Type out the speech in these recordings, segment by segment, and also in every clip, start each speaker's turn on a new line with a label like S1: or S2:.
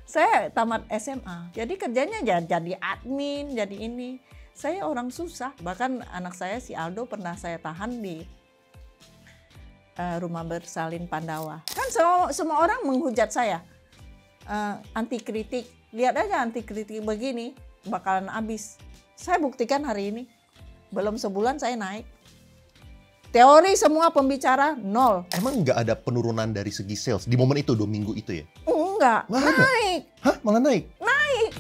S1: Saya tamat SMA, jadi kerjanya jadi admin, jadi ini. Saya orang susah, bahkan anak saya si Aldo pernah saya tahan di rumah bersalin Pandawa. Kan semua orang menghujat saya, anti kritik. Lihat aja anti kritik begini, bakalan habis. Saya buktikan hari ini, belum sebulan saya naik. Teori semua pembicara nol.
S2: Emang nggak ada penurunan dari segi sales di momen itu, 2 minggu itu ya?
S1: Enggak, naik.
S2: Hah? Malah naik?
S1: Naik.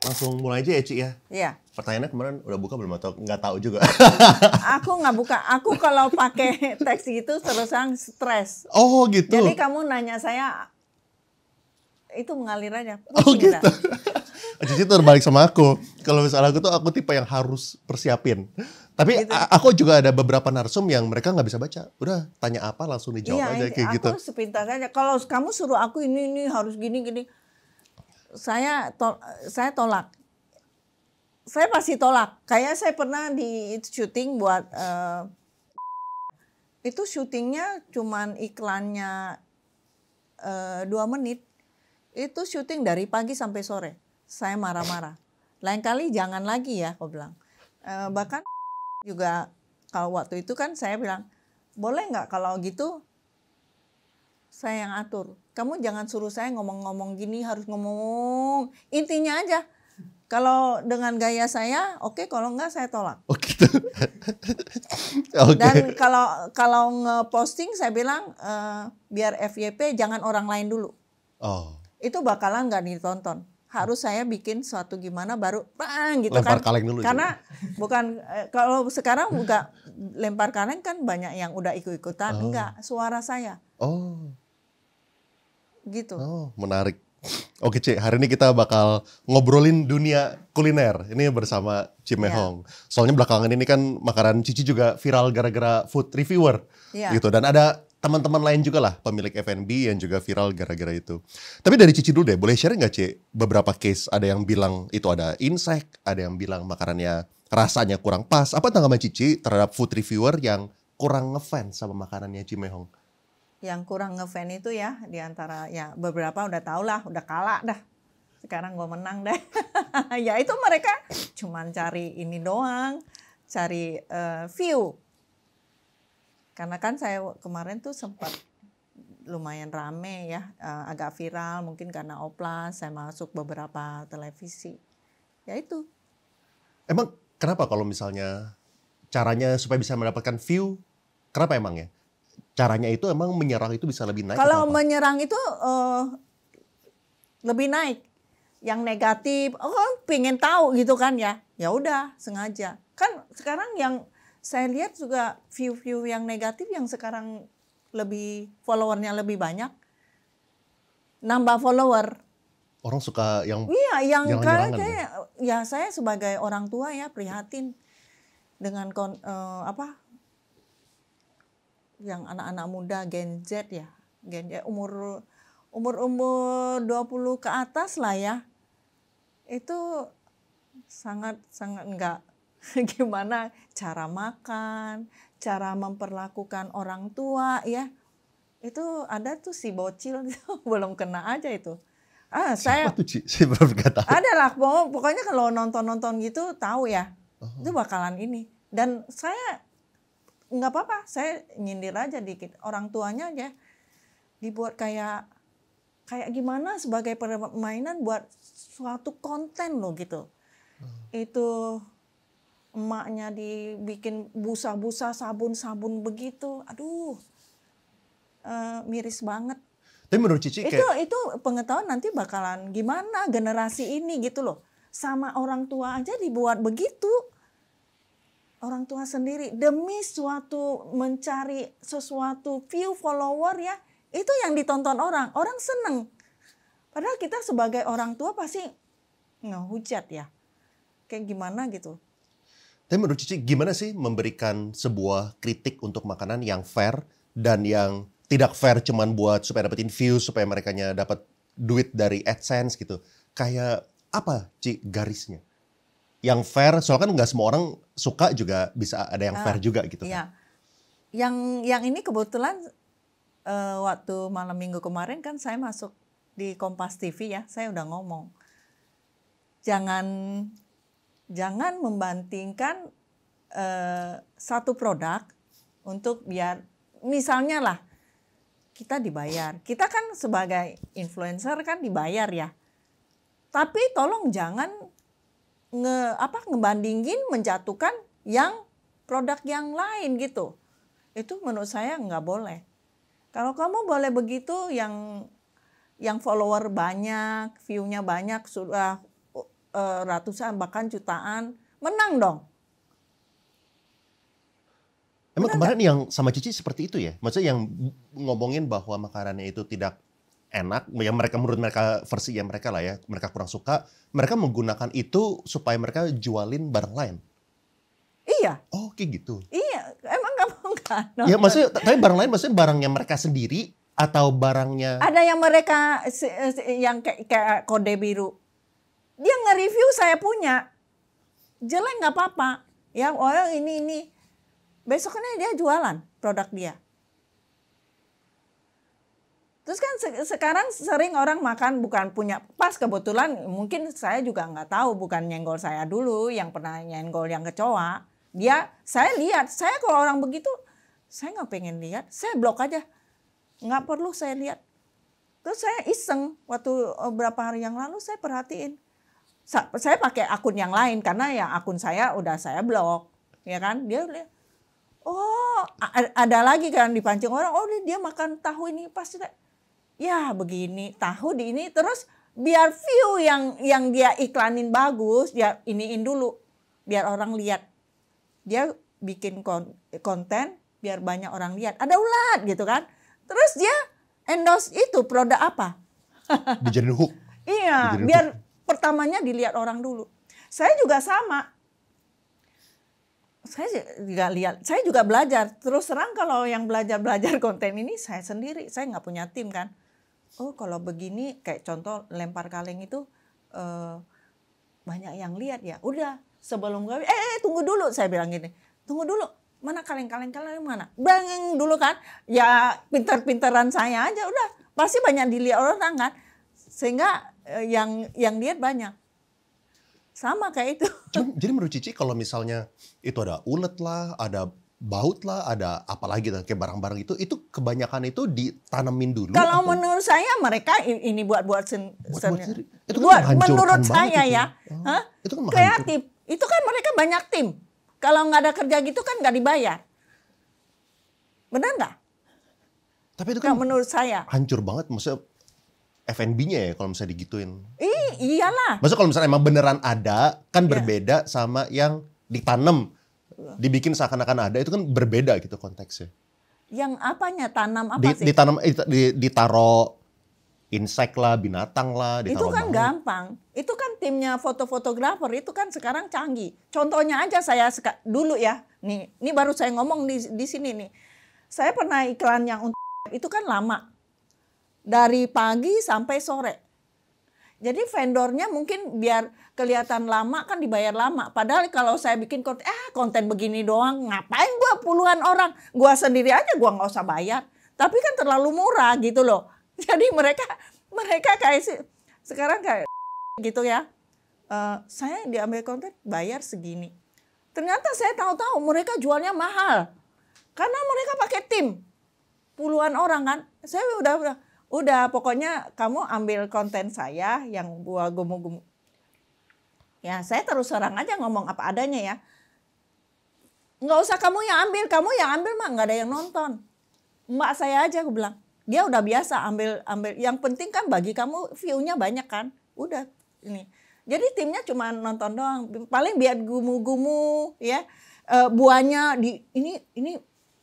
S2: Langsung mulai aja ya, Ci ya?
S1: Iya.
S2: Pertanyaannya kemarin udah buka belum atau nggak tahu juga?
S1: Aku nggak buka. Aku kalau pakai teks itu terus terang stres.
S2: Oh gitu?
S1: Jadi kamu nanya saya, itu mengalir aja.
S2: Oh gitu? Cici tuh berbalik sama aku. Kalau misalnya aku tipe yang harus persiapin. Tapi
S1: gitu.
S2: Aku juga ada beberapa narsum yang mereka nggak bisa baca. Udah tanya apa langsung dijawab aja kayak gitu.
S1: Aku sepintas aja. Kalau kamu suruh aku ini harus gini. Saya tolak. Saya pasti tolak. Kayak saya pernah di syuting buat itu syutingnya cuman iklannya 2 menit. Itu syuting dari pagi sampai sore. Saya marah-marah. Lain kali jangan lagi ya, aku bilang. Bahkan juga kalau waktu itu kan saya bilang, boleh nggak kalau gitu saya yang atur. Kamu jangan suruh saya ngomong-ngomong gini, harus ngomong intinya aja. Kalau dengan gaya saya, oke, kalau enggak saya tolak.
S2: Oh gitu. Okay.
S1: Dan kalau nge-posting saya bilang biar FYP jangan orang lain dulu.
S2: Oh.
S1: Itu bakalan nggak ditonton. Harus saya bikin suatu gimana baru bang gitu
S2: lempar
S1: kan.
S2: Kaleng dulu.
S1: Karena bukan kalau sekarang enggak lempar kaleng kan banyak yang udah ikut-ikutan. Enggak, suara saya.
S2: Oh.
S1: Gitu.
S2: Oh, menarik. Oke, Ci, hari ini kita bakal ngobrolin dunia kuliner. Ini bersama Ci Mehong. Soalnya belakangan ini kan makanan Cici juga viral gara-gara food reviewer. Gitu. Dan ada teman-teman lain juga lah, pemilik F&B yang juga viral gara-gara itu. Tapi dari Cici dulu deh, boleh share nggak, Ci? Beberapa case, ada yang bilang itu ada insek, ada yang bilang makanannya rasanya kurang pas. Apa tanggapan Cici terhadap food reviewer yang kurang ngefans sama makanannya Ci Mehong?
S1: Yang kurang ngefan itu ya, diantara ya beberapa udah tau lah, udah kalah dah. Sekarang gue menang deh. Ya itu mereka cuman cari ini doang, cari view. Karena kan saya kemarin tuh sempat lumayan rame ya, agak viral mungkin karena Oplas, saya masuk beberapa televisi. Ya itu.
S2: Emang kenapa kalau misalnya caranya supaya bisa mendapatkan view, kenapa emang ya? Caranya itu emang menyerang itu bisa lebih naik?
S1: Kalau menyerang itu lebih naik. Yang negatif, pengen tahu gitu kan ya. Ya udah sengaja. Kan sekarang yang saya lihat juga view-view yang negatif yang sekarang lebih followernya lebih banyak. Nambah follower.
S2: Orang suka yang
S1: yang
S2: nyerang-nyerangan.
S1: Ya saya sebagai orang tua ya prihatin dengan yang anak-anak muda Gen Z ya. Gen Z umur 20 ke atas lah ya. Itu sangat enggak gimana cara makan, cara memperlakukan orang tua ya. Itu ada tuh si bocil belum kena aja itu. Saya
S2: tuh, Ci? Saya baru nggak tahu.
S1: Ada lah, pokoknya kalau nonton gitu tahu ya. Itu bakalan ini. Dan saya nggak apa-apa, saya nyindir aja dikit. Orang tuanya aja dibuat kayak gimana sebagai permainan buat suatu konten loh gitu. Itu emaknya dibikin busa-busa sabun-sabun begitu. Aduh, miris banget.
S2: Tapi menurut Cici
S1: itu pengetahuan nanti bakalan gimana generasi ini gitu loh. Sama orang tua aja dibuat begitu. Orang tua sendiri demi suatu mencari sesuatu view follower ya. Itu yang ditonton orang seneng. Padahal kita sebagai orang tua pasti ngehujat ya. Kayak gimana gitu.
S2: Tapi menurut Cici gimana sih memberikan sebuah kritik untuk makanan yang fair dan yang tidak fair cuman buat supaya dapetin views, supaya merekanya dapat duit dari AdSense gitu. Kayak apa, Ci, garisnya? Yang fair, soalnya kan nggak semua orang suka juga bisa ada yang fair juga gitu.
S1: Iya. Yang ini kebetulan waktu malam minggu kemarin kan saya masuk di Kompas TV ya, saya udah ngomong. Jangan membandingkan satu produk untuk biar misalnya lah kita dibayar. Kita kan sebagai influencer kan dibayar ya. Tapi tolong jangan ngebandingin, menjatuhkan yang produk yang lain gitu. Itu menurut saya nggak boleh. Kalau kamu boleh begitu, yang follower banyak, view-nya banyak, sudah ratusan bahkan jutaan, menang dong.
S2: Emang kemarin yang sama Cici seperti itu ya? Maksudnya yang ngomongin bahwa makanannya itu tidak enak, yang menurut mereka versi yang mereka lah ya, mereka kurang suka, mereka menggunakan itu supaya mereka jualin barang lain.
S1: Iya.
S2: Oh, kayak gitu.
S1: Iya, emang kamu enggak?
S2: Ya maksudnya, tapi barang lain maksudnya barangnya mereka sendiri atau barangnya?
S1: Ada yang mereka yang kayak kode biru. Dia nge-review saya punya. Jelek nggak apa-apa. Ya, orang ini. Besoknya dia jualan produk dia. Terus kan sekarang sering orang makan bukan punya, pas kebetulan mungkin saya juga nggak tahu, bukan nyenggol saya dulu yang pernah nyenggol yang kecoa. Saya lihat, saya kalau orang begitu, saya nggak pengen lihat, saya blok aja. Nggak perlu saya lihat. Terus saya iseng, waktu beberapa hari yang lalu saya perhatiin. Saya pakai akun yang lain, karena yang akun saya udah saya blok. Ya kan, dia lihat. Oh, ada lagi kan dipancing orang, oh dia makan tahu ini, pasti ya begini, tahu di ini, terus biar view yang dia iklanin bagus, dia iniin dulu, biar orang lihat. Dia bikin konten, biar banyak orang lihat. Ada ulat gitu kan. Terus dia endorse itu produk apa?
S2: Dijadiin hook.
S1: Iya,
S2: Dijadiin
S1: biar
S2: hook.
S1: Pertamanya dilihat orang dulu. Saya juga sama. Saya juga belajar. Terus terang kalau yang belajar konten ini saya sendiri, saya nggak punya tim kan. Oh kalau begini, kayak contoh lempar kaleng itu banyak yang lihat ya. Udah sebelum gawe, tunggu dulu, saya bilang gini, tunggu dulu, mana kaleng mana? Bangeng dulu kan, ya pinter-pinteran saya aja udah, pasti banyak dilihat orang kan, sehingga yang lihat banyak. Sama kayak itu.
S2: Jadi menurut Cici kalau misalnya itu ada ulet lah, ada baut lah, ada apa lagi lah, kayak barang-barang itu kebanyakan itu ditanemin dulu.
S1: Kalau menurut saya mereka ini buat
S2: sendiri. Itu kan
S1: menurut saya
S2: itu.
S1: Ya,
S2: itu kan
S1: kreatif. Itu kan mereka banyak tim. Kalau nggak ada kerja gitu kan nggak dibayar. Benar nggak?
S2: Tapi itu kan
S1: menurut saya
S2: hancur banget, maksudnya F&B-nya ya kalau misalnya digituin.
S1: Iyalah.
S2: Maksudnya kalau misalnya emang beneran ada, kan berbeda sama yang ditanam. Dibikin seakan-akan ada, itu kan berbeda gitu konteksnya.
S1: Yang apanya, tanam apa sih?
S2: Ditanam, ditaro insek lah, binatang lah.
S1: Itu kan gampang. Itu kan timnya fotografer, itu kan sekarang canggih. Contohnya aja saya dulu ya. Nih baru saya ngomong di sini nih. Saya pernah iklan yang untuk itu kan lama. Dari pagi sampai sore. Jadi vendornya mungkin biar kelihatan lama kan dibayar lama. Padahal kalau saya bikin konten begini doang, ngapain gua puluhan orang? Gua sendiri aja gua nggak usah bayar. Tapi kan terlalu murah gitu loh. Jadi mereka kayak sekarang kayak gitu ya. Saya diambil konten bayar segini. Ternyata saya tahu-tahu mereka jualnya mahal. Karena mereka pakai tim. Puluhan orang kan. Saya udah pokoknya kamu ambil konten saya yang gua gumu-gumu. Ya saya terus terang aja ngomong apa adanya ya. Nggak usah kamu yang ambil mah nggak ada yang nonton. Mbak saya aja aku bilang. Dia udah biasa ambil. Yang penting kan bagi kamu view-nya banyak kan. Udah ini. Jadi timnya cuma nonton doang. Paling biar gumu-gumu ya. Buahnya di ini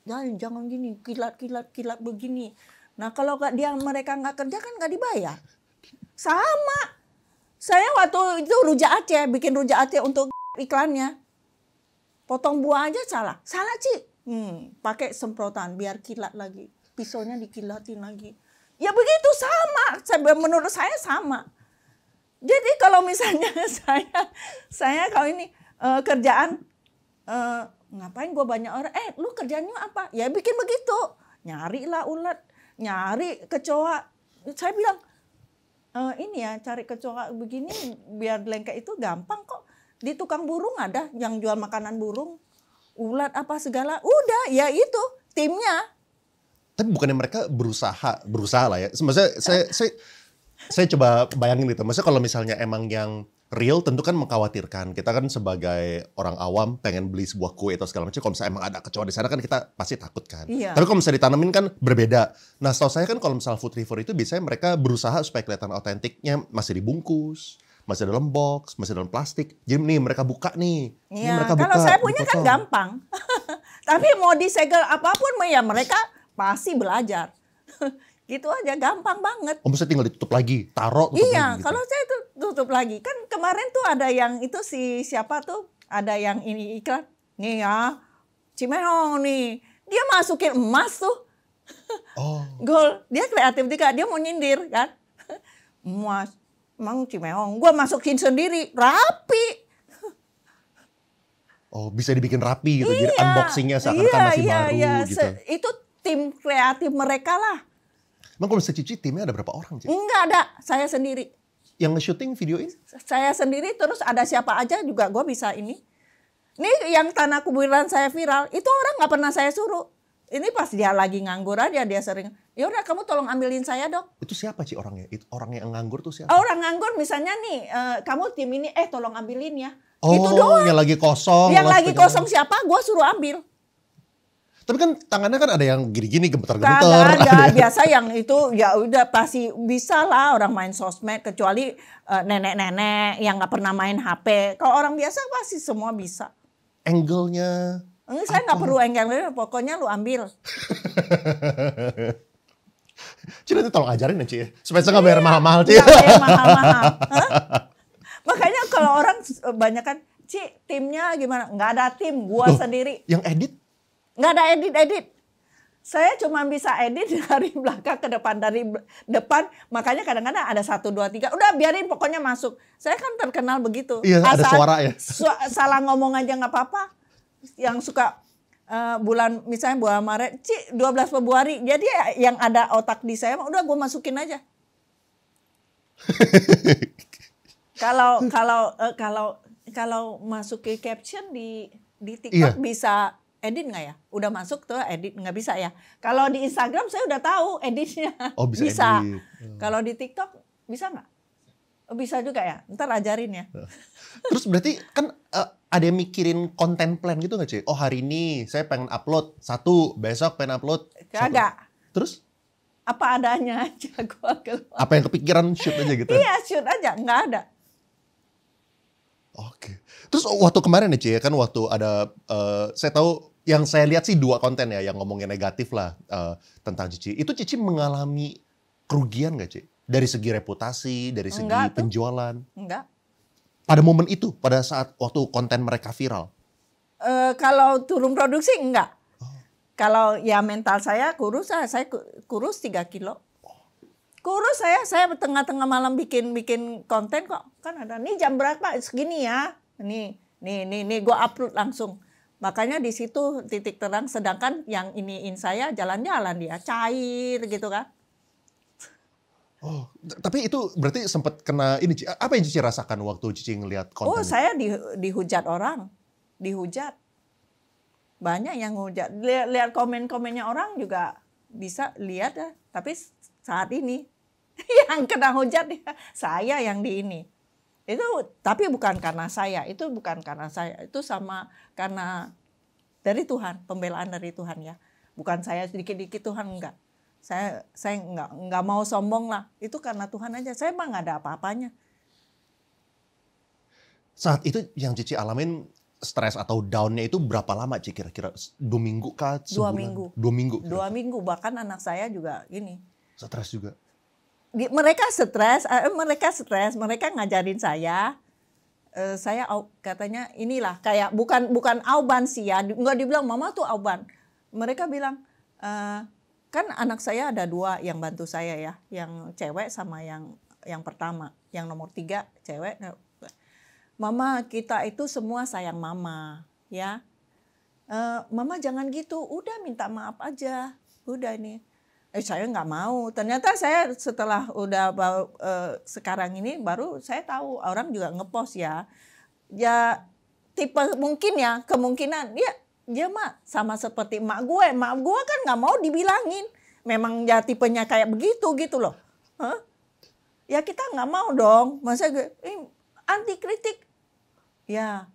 S1: jangan gini, kilat begini. Nah kalau mereka nggak kerja kan nggak dibayar. Sama. Saya waktu itu rujak Aceh, bikin rujak Aceh untuk iklannya. Potong buah aja salah. Salah Ci. Pakai semprotan biar kilat lagi. Pisaunya dikilatin lagi. Ya begitu sama. Menurut saya sama. Jadi kalau misalnya saya kalau ini kerjaan, ngapain gue banyak orang, lu kerjanya apa? Ya bikin begitu. Nyarilah ulat. nyari kecoa. Saya bilang, ini ya cari kecoa begini biar lengket itu gampang kok. Di tukang burung ada yang jual makanan burung, ulat apa segala. Udah, ya itu timnya.
S2: Tapi bukannya mereka berusaha lah ya. Maksudnya saya coba bayangin gitu. Maksudnya kalau misalnya emang yang real tentu kan mengkhawatirkan. Kita kan sebagai orang awam pengen beli sebuah kue atau segala macam. Kalau misalnya emang ada kecoa di sana kan kita pasti takut kan.
S1: Iya.
S2: Tapi kalau misalnya ditanamin kan berbeda. Nah setahu saya kan kalau misalnya food reviewer itu biasanya mereka berusaha supaya kelihatan otentiknya masih dibungkus, masih dalam box, masih dalam plastik. Jadi nih mereka buka nih.
S1: Iya,
S2: Mereka buka,
S1: kalau saya punya kan
S2: dipotong.
S1: gampang. Tapi mau disegel apapun ya mereka pasti belajar. Gitu aja, gampang banget.
S2: Oh maksudnya tinggal ditutup lagi, taruh tutup
S1: Iya,
S2: lagi gitu.
S1: kalau saya itu tutup lagi. Kan kemarin tuh ada yang itu siapa tuh, ada yang ini iklan. Nih ya, Cimehong nih. Dia masukin emas tuh.
S2: Oh.
S1: Gol, dia kreatif juga, dia mau nyindir kan. Emas, emang Cimehong. Gua masukin sendiri, rapi.
S2: Oh bisa dibikin rapi gitu. Jadi
S1: Iya,
S2: unboxingnya seakan-akan masih baru gitu.
S1: Itu tim kreatif mereka lah.
S2: Emang kalau misalnya Cici timnya ada berapa orang Ci?
S1: Enggak ada, saya sendiri.
S2: Yang nge-shooting videoin?
S1: Saya sendiri terus ada siapa aja juga gue bisa ini. Nih yang tanah kuburan saya viral, itu orang nggak pernah saya suruh. Ini pas dia lagi nganggur aja dia sering, ya udah kamu tolong ambilin saya dong.
S2: Itu siapa Ci orangnya? Itu orang yang nganggur tuh siapa?
S1: Orang nganggur misalnya nih, kamu tim ini, tolong ambilin ya.
S2: Oh,
S1: Itu doang.
S2: yang lagi kosong.
S1: Yang
S2: lalu
S1: lagi
S2: pegang.
S1: kosong siapa, gue suruh ambil.
S2: Tapi kan tangannya kan ada yang gini-gini
S1: Kagak
S2: gemeter-gemeter.
S1: ada, biasa yang itu ya udah pasti bisa lah orang main sosmed kecuali nenek-nenek yang nggak pernah main HP. Kalau orang biasa pasti semua bisa.
S2: Angle-nya.
S1: Saya nggak perlu enggang, pokoknya lu ambil.
S2: Ci nanti tolong ajarin ya Ci ya. Supaya saya nggak bayar mahal-mahal Ci.
S1: Nggak bayar mahal-mahal. Hah? Makanya kalau orang banyak kan, Ci timnya gimana? Nggak ada tim, gua
S2: Loh,
S1: sendiri.
S2: Yang edit?
S1: Nggak ada edit-edit. Saya cuma bisa edit dari belakang ke depan, dari depan. Makanya kadang-kadang ada 1, 2, 3. Udah biarin pokoknya masuk. Saya kan terkenal begitu.
S2: Iya, ada suara ya.
S1: Salah ngomong aja nggak apa-apa. Yang suka misalnya bulan Maret, 12 Februari. Jadi yang ada otak di saya, udah gue masukin aja. Kalau masuk ke caption di TikTok bisa edit nggak ya? Udah masuk tuh edit nggak bisa ya? Kalau di Instagram saya udah tahu editnya.
S2: Oh bisa. Edit.
S1: Kalau di TikTok bisa nggak? Oh, bisa juga ya. Ntar ajarin ya.
S2: Terus berarti kan ada yang mikirin konten plan gitu nggak Ci? Oh hari ini saya pengen upload 1, besok pengen upload 1.
S1: Kagak.
S2: Terus?
S1: Apa adanya aja gua keluar.
S2: Apa yang kepikiran shoot aja gitu?
S1: Iya shoot aja, nggak ada.
S2: Oke. Terus waktu kemarin ya Ci, kan waktu ada, saya tahu yang saya lihat sih 2 konten ya yang ngomongnya negatif lah tentang Cici. Itu Cici mengalami kerugian nggak Ci? Dari segi reputasi, dari segi penjualan?
S1: Enggak.
S2: Pada momen itu, pada saat waktu konten mereka viral?
S1: Kalau turun produksi enggak. Kalau ya mental saya kurus, saya kurus 3 kilo. Kurus saya tengah-tengah malam bikin konten kok. Kan ada, nih jam berapa, segini ya. Nih gue upload langsung. Makanya di situ titik terang, sedangkan yang iniin saya jalan-jalan dia, cair gitu kan.
S2: Oh, tapi itu berarti sempat kena ini Ci. Apa yang Cici rasakan waktu Cici ngelihat konten?
S1: Oh, saya dihujat orang. Dihujat. Banyak yang hujat. Lihat komen-komennya orang juga bisa lihat ya. Tapi saat ini yang kena hujat ya, saya yang di ini. Itu tapi bukan karena saya, itu bukan karena saya. Itu sama karena dari Tuhan, pembelaan dari Tuhan ya. Bukan saya sedikit-dikit, Tuhan enggak. Saya nggak mau sombong lah. Itu karena Tuhan aja. Saya emang nggak ada apa-apanya.
S2: Saat itu yang Cici alamin stres atau down-nya itu berapa lama Ci kira-kira? 2 minggu kah?
S1: 2
S2: Sebulan?
S1: minggu.
S2: 2 minggu.
S1: 2 minggu. Bahkan anak saya juga ini.
S2: Stres juga.
S1: Mereka stres. Mereka ngajarin saya. Saya katanya inilah kayak bukan auban sih ya. Nggak dibilang mama tuh auban. Mereka bilang kan anak saya ada 2 yang bantu saya ya, yang cewek sama yang pertama, yang nomor 3 cewek. Mama, kita itu semua sayang mama, ya. Mama jangan gitu, udah minta maaf aja, udah nih. Saya nggak mau. Ternyata saya setelah udah sekarang ini baru saya tahu orang juga ngepost ya. Ya tipe mungkin ya kemungkinan dia mah sama seperti emak gue. Emak gue kan nggak mau dibilangin. Memang ya tipenya kayak begitu gitu loh. Hah? Ya kita nggak mau dong. Masa gue anti kritik. Ya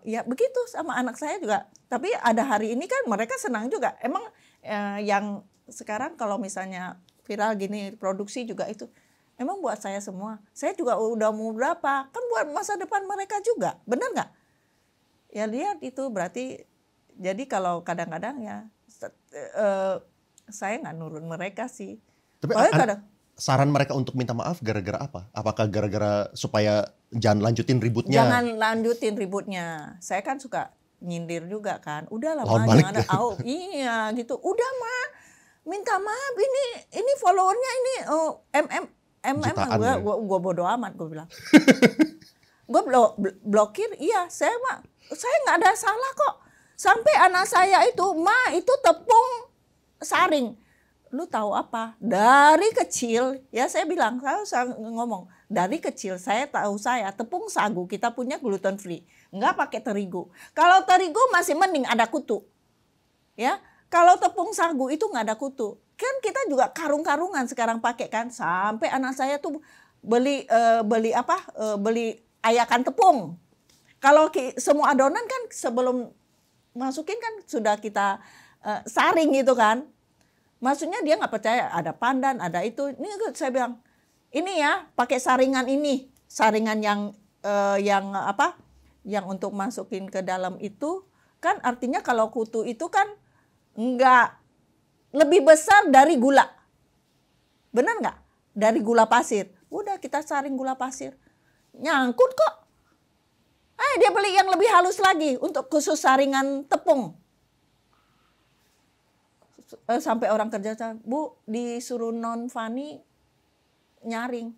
S1: ya begitu sama anak saya juga. Tapi ada hari ini kan mereka senang juga. Emang yang sekarang kalau misalnya viral gini produksi juga itu emang buat saya semua. Saya juga udah mau berapa kan buat masa depan mereka juga, benar nggak? Ya lihat itu berarti jadi kalau kadang-kadang ya saya nggak nurun mereka sih.
S2: Tapi saran mereka untuk minta maaf gara-gara apa? Apakah gara-gara supaya jangan lanjutin ributnya?
S1: Jangan lanjutin ributnya. Saya kan suka nyindir juga kan. Udahlah
S2: Lawan
S1: Ma,
S2: balik
S1: jangan ada iya gitu. Udah Ma, minta maaf ini followernya ini gue bodo amat gue bilang. Gue blokir, iya saya nggak ada salah kok. Sampai anak saya itu Ma itu tepung saring. Lu tahu apa? Dari kecil ya saya bilang, saya ngomong dari kecil saya tahu tepung sagu kita punya gluten free, nggak pakai terigu. Kalau terigu masih mending ada kutu, ya. Kalau tepung sagu itu nggak ada kutu. Kan kita juga karung-karungan sekarang pakai kan. Sampai anak saya tuh beli ayakan tepung. Kalau semua adonan kan sebelum masukin kan sudah kita saring gitu kan. Maksudnya dia nggak percaya ada pandan, ada itu. Ini saya bilang, ini ya pakai saringan ini, saringan yang untuk masukin ke dalam itu kan artinya kalau kutu itu kan nggak lebih besar dari gula, benar nggak? Dari gula pasir. Udah kita saring gula pasir, nyangkut kok. Dia beli yang lebih halus lagi untuk khusus saringan tepung. Sampai orang kerja, Bu disuruh non Fani nyaring.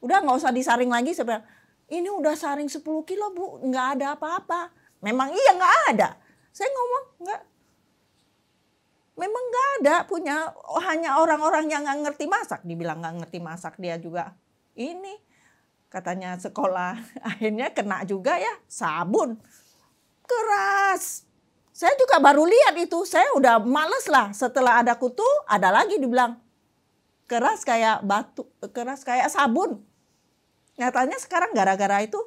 S1: Udah nggak usah disaring lagi. Saya bilang, ini udah saring 10 kilo Bu, nggak ada apa-apa. Memang iya nggak ada. Saya ngomong nggak. Memang nggak ada punya, hanya orang-orang yang nggak ngerti masak. Dibilang nggak ngerti masak dia juga. Ini katanya sekolah akhirnya kena juga ya sabun. Keras. Saya juga baru lihat itu, saya udah males lah. Setelah ada kutu, ada lagi dibilang keras kayak batu, keras kayak sabun. Nyatanya sekarang gara-gara itu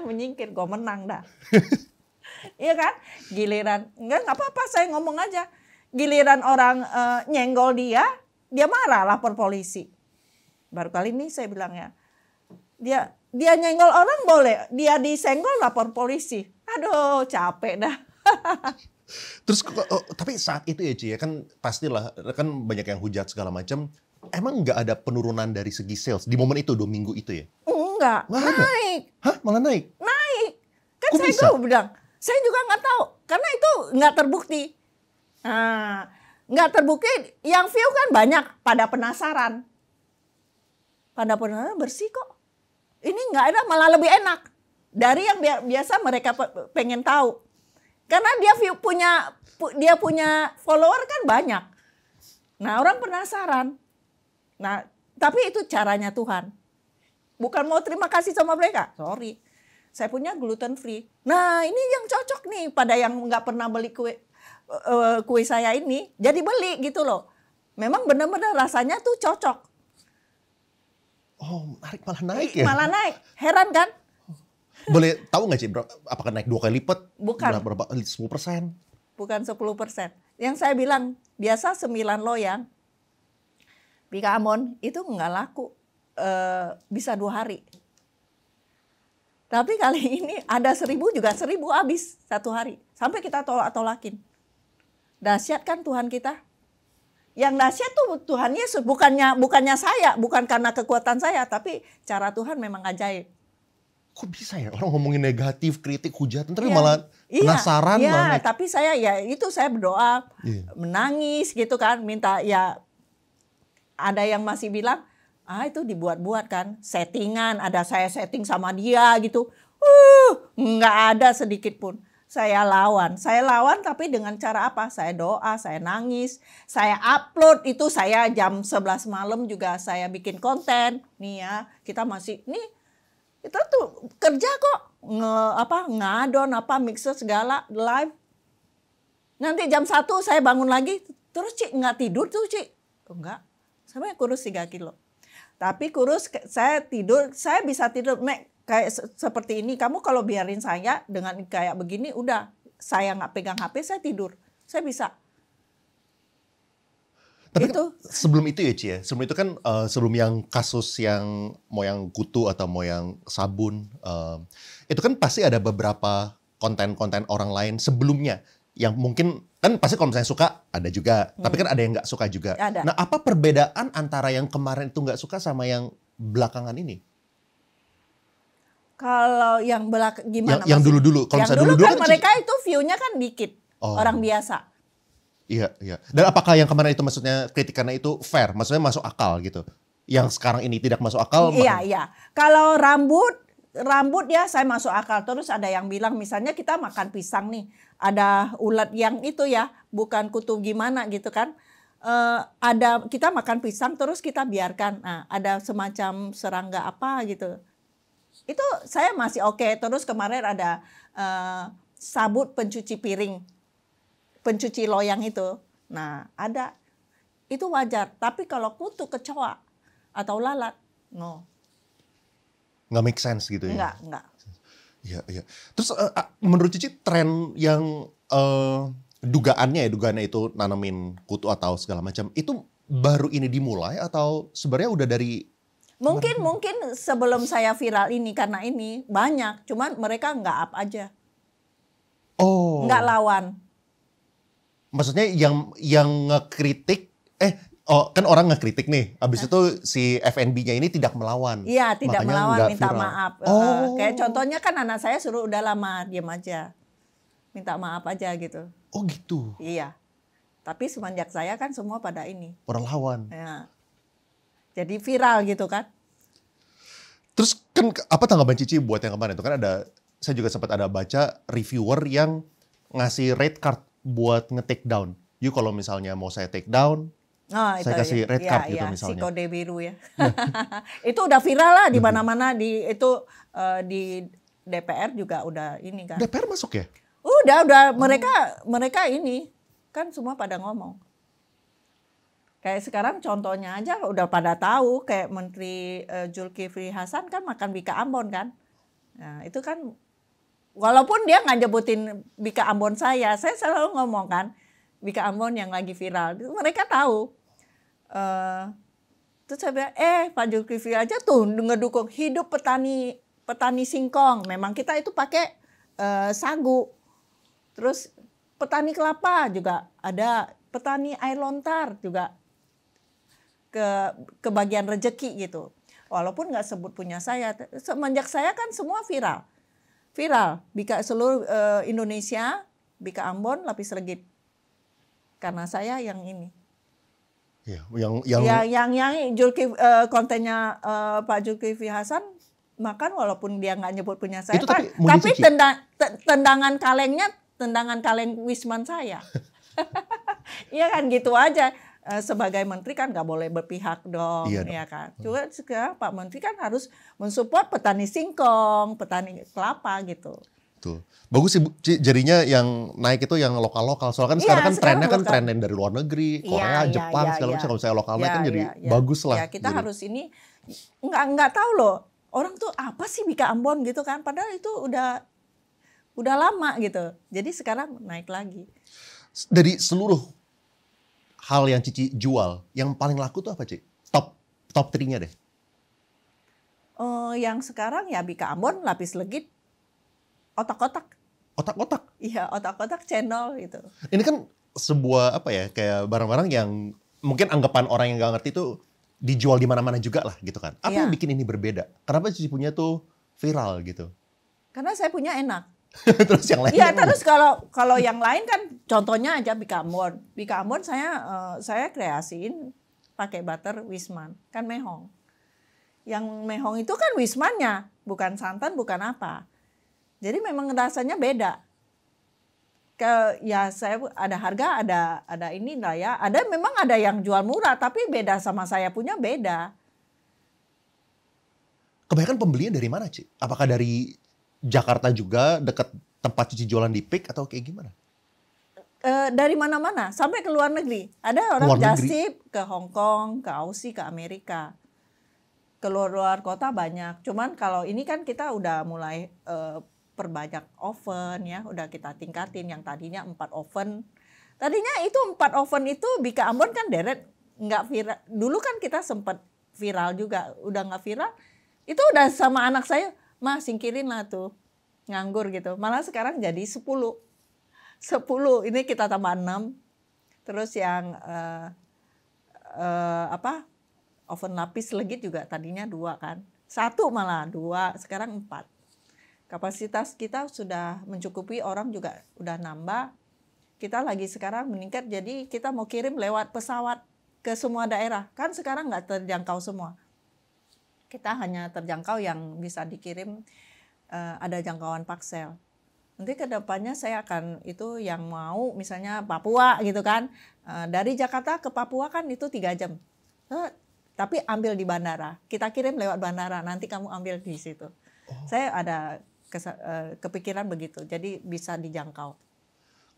S1: menyingkir, gue menang dah. Iya kan? Giliran, nggak apa-apa saya ngomong aja. Giliran orang nyenggol dia marah lapor polisi. Baru kali ini saya bilang ya, dia nyenggol orang boleh, dia disenggol lapor polisi. Aduh capek dah.
S2: Terus tapi saat itu ya Ci ya kan pastilah kan banyak yang hujat segala macam. Emang nggak ada penurunan dari segi sales di momen itu 2 minggu itu ya?
S1: Enggak, naik.
S2: Hah, malah naik?
S1: Naik. Kan
S2: kok
S1: saya
S2: bisa?
S1: bilang, saya juga nggak tahu karena itu nggak terbukti. Nggak terbukti, yang view kan banyak pada penasaran. Pada penasaran bersih kok. Ini nggak ada, malah lebih enak dari yang biasa mereka pengen tahu. Karena dia punya follower kan banyak. Nah orang penasaran. Nah tapi itu caranya Tuhan. Bukan mau terima kasih sama mereka. Sorry. Saya punya gluten free. Nah ini yang cocok nih pada yang nggak pernah beli kue saya ini. Jadi beli gitu loh. Memang benar-benar rasanya tuh cocok.
S2: Oh menarik, malah naik ya?
S1: Malah naik. Heran kan?
S2: Boleh tahu nggak Ci, apakah naik 2 kali lipat?
S1: Bukan.
S2: Berapa? 10%?
S1: Bukan 10%. Yang saya bilang biasa 9 loyang. Bika Amon itu nggak laku. Bisa 2 hari. Tapi kali ini ada 1.000 juga 1.000 habis 1 hari. Sampai kita tolak-tolakin. Dahsyat kan Tuhan kita? Yang dahsyat tuh Tuhan Yesus, bukannya saya, bukan karena kekuatan saya, tapi cara Tuhan memang ajaib.
S2: Kok bisa ya orang ngomongin negatif, kritik, hujatan, tapi malah penasaran.
S1: Iya, tapi saya berdoa, menangis gitu kan, minta ya. Ada yang masih bilang, itu dibuat-buat kan, settingan, ada saya setting sama dia gitu. Nggak ada sedikit pun. Saya lawan. Saya lawan tapi dengan cara apa? Saya doa, saya nangis, saya upload itu saya jam 11 malam juga saya bikin konten. Nih ya, kita masih nih kita tuh kerja kok ngadon mixer segala live. Nanti jam 1 saya bangun lagi, terus Cik nggak tidur tuh Cik. Enggak, saya kurus 3 kilo. Tapi kurus saya tidur, saya bisa tidur kayak seperti ini. Kamu kalau biarin saya dengan kayak begini, udah saya nggak pegang HP, saya tidur. Saya bisa.
S2: Tapi
S1: itu.
S2: Sebelum itu ya Ci ya, sebelum itu kan sebelum yang kasus yang mau yang kutu atau mau yang sabun, itu kan pasti ada beberapa konten-konten orang lain sebelumnya yang mungkin kan pasti kalau misalnya suka ada juga, tapi kan ada yang nggak suka juga.
S1: Ada.
S2: Nah apa perbedaan antara yang kemarin itu nggak suka sama yang belakangan ini?
S1: Kalau yang gimana?
S2: Yang dulu-dulu, kalau
S1: misalnya dulu kan mereka itu view-nya kan dikit, orang biasa.
S2: Iya, iya. Dan apakah yang kemarin itu maksudnya kritikannya itu fair, maksudnya masuk akal gitu? Yang sekarang ini tidak masuk akal?
S1: Iya, iya. Kalau rambut ya saya masuk akal. Terus ada yang bilang misalnya kita makan pisang nih, ada ulat yang itu ya, bukan kutu gimana gitu kan. Ada kita makan pisang terus kita biarkan. Nah, ada semacam serangga apa gitu. Itu saya masih oke. Terus kemarin ada sabut pencuci piring, pencuci loyang itu. Nah ada, itu wajar. Tapi kalau kutu kecoa atau lalat, no.
S2: Nggak make sense gitu ya?
S1: Nggak.
S2: Iya, iya. Terus menurut Cici tren yang dugaannya itu nanamin kutu atau segala macam, itu baru ini dimulai atau sebenarnya udah dari
S1: Mungkin sebelum saya viral ini karena ini banyak, cuman mereka nggak up aja.
S2: Oh.
S1: Nggak lawan.
S2: Maksudnya yang ngekritik, kan orang ngekritik nih, abis itu si FNB-nya ini tidak melawan.
S1: Iya, tidak melawan, minta
S2: viral.
S1: maaf. Kayak contohnya kan anak saya suruh udah lama diam aja, minta maaf aja gitu.
S2: Oh gitu.
S1: Iya. Tapi semenjak saya kan semua pada ini.
S2: Orang lawan.
S1: Ya. Jadi viral gitu kan.
S2: Terus kan apa tanggapan Cici buat yang kemarin itu kan saya juga sempat ada baca reviewer yang ngasih red card buat nge-take down. You kalau misalnya mau saya take down, saya kasih red card gitu misalnya.
S1: Si kode biru ya. Itu udah viral lah di mana-mana di DPR juga udah ini kan.
S2: DPR masuk ya?
S1: Udah mereka ini kan semua pada ngomong. Kayak sekarang contohnya aja udah pada tahu kayak Menteri Zulkifli Hasan kan makan Bika Ambon kan. Nah, itu kan walaupun dia nggak nyebutin Bika Ambon saya selalu ngomong kan Bika Ambon yang lagi viral. Mereka tahu. Terus saya bilang, Pak Zulkifli aja tuh ngedukung hidup petani singkong. Memang kita itu pakai sagu. Terus petani kelapa juga ada, petani air lontar juga ke bagian rejeki gitu. Walaupun nggak sebut punya saya, semenjak saya kan semua viral. Bika seluruh Indonesia, Bika Ambon, lapis legit. Karena saya yang ini.
S2: Ya,
S1: yang kontennya Pak Zulkifli Hasan makan walaupun dia nggak nyebut punya saya.
S2: Itu
S1: tapi tendangan kaleng Wisman saya. Iya kan gitu aja. Sebagai menteri kan nggak boleh berpihak dong, ya kan. Cuma sekarang Pak Menteri kan harus mensupport petani singkong, petani kelapa gitu.
S2: Tuh. Bagus sih jadinya yang naik itu yang lokal-lokal. Soalnya kan sekarang kan trennya kan tren dari luar negeri, Korea, Jepang segala macam. Kalau saya lokal naik kan jadi bagus lah.
S1: Ya, kita harus ini nggak tahu loh. Orang tuh apa sih Bika Ambon gitu kan. Padahal itu udah lama gitu. Jadi sekarang naik lagi.
S2: Dari seluruh hal yang Cici jual, yang paling laku tuh apa, Ci? Top 3-nya deh.
S1: Yang sekarang ya Bika Ambon, lapis legit, otak-otak.
S2: Otak-otak?
S1: Iya, otak-otak channel gitu.
S2: Ini kan sebuah apa ya, kayak barang-barang yang mungkin anggapan orang yang gak ngerti itu dijual di mana-mana juga lah gitu kan. Apa yang bikin ini berbeda? Kenapa Cici punya tuh viral gitu?
S1: Karena saya punya enak.
S2: Terus yang lain?
S1: Iya, terus kalau yang lain kan contohnya aja Bika Ambon. Bika Ambon saya kreasiin pakai butter Wisman, kan mehong. Yang mehong itu kan Wismannya, bukan santan, bukan apa. Jadi memang rasanya beda. Ya saya ada harga, ada inilah ya. Memang ada yang jual murah, tapi beda sama saya punya beda.
S2: Kebanyakan pembelinya dari mana, Ci? Apakah dari Jakarta juga, dekat tempat Cici jualan di PIK atau kayak gimana?
S1: Dari mana-mana, sampai ke luar negeri. Ada orang jasip ke Hong Kong, ke Aussie, ke Amerika. Ke luar kota banyak. Cuman kalau ini kan kita udah mulai perbanyak oven ya, udah kita tingkatin. Yang tadinya 4 oven. Tadinya itu 4 oven itu Bika Ambon kan deret nggak viral. Dulu kan kita sempat viral juga, udah nggak viral. Itu udah sama anak saya, "Ma, singkirin lah tuh, nganggur gitu." Malah sekarang jadi 10, ini kita tambah 6. Terus yang oven lapis legit juga tadinya 2 kan. 1 malah 2, sekarang 4. Kapasitas kita sudah mencukupi, orang juga udah nambah. Kita lagi sekarang meningkat, jadi kita mau kirim lewat pesawat ke semua daerah. Kan sekarang nggak terjangkau semua. Kita hanya terjangkau yang bisa dikirim, ada jangkauan Paksel. Nanti ke depannya saya akan itu yang mau misalnya Papua gitu kan. Dari Jakarta ke Papua kan itu 3 jam. Tapi ambil di bandara. Kita kirim lewat bandara, nanti kamu ambil di situ. Saya ada kepikiran begitu. Jadi bisa dijangkau.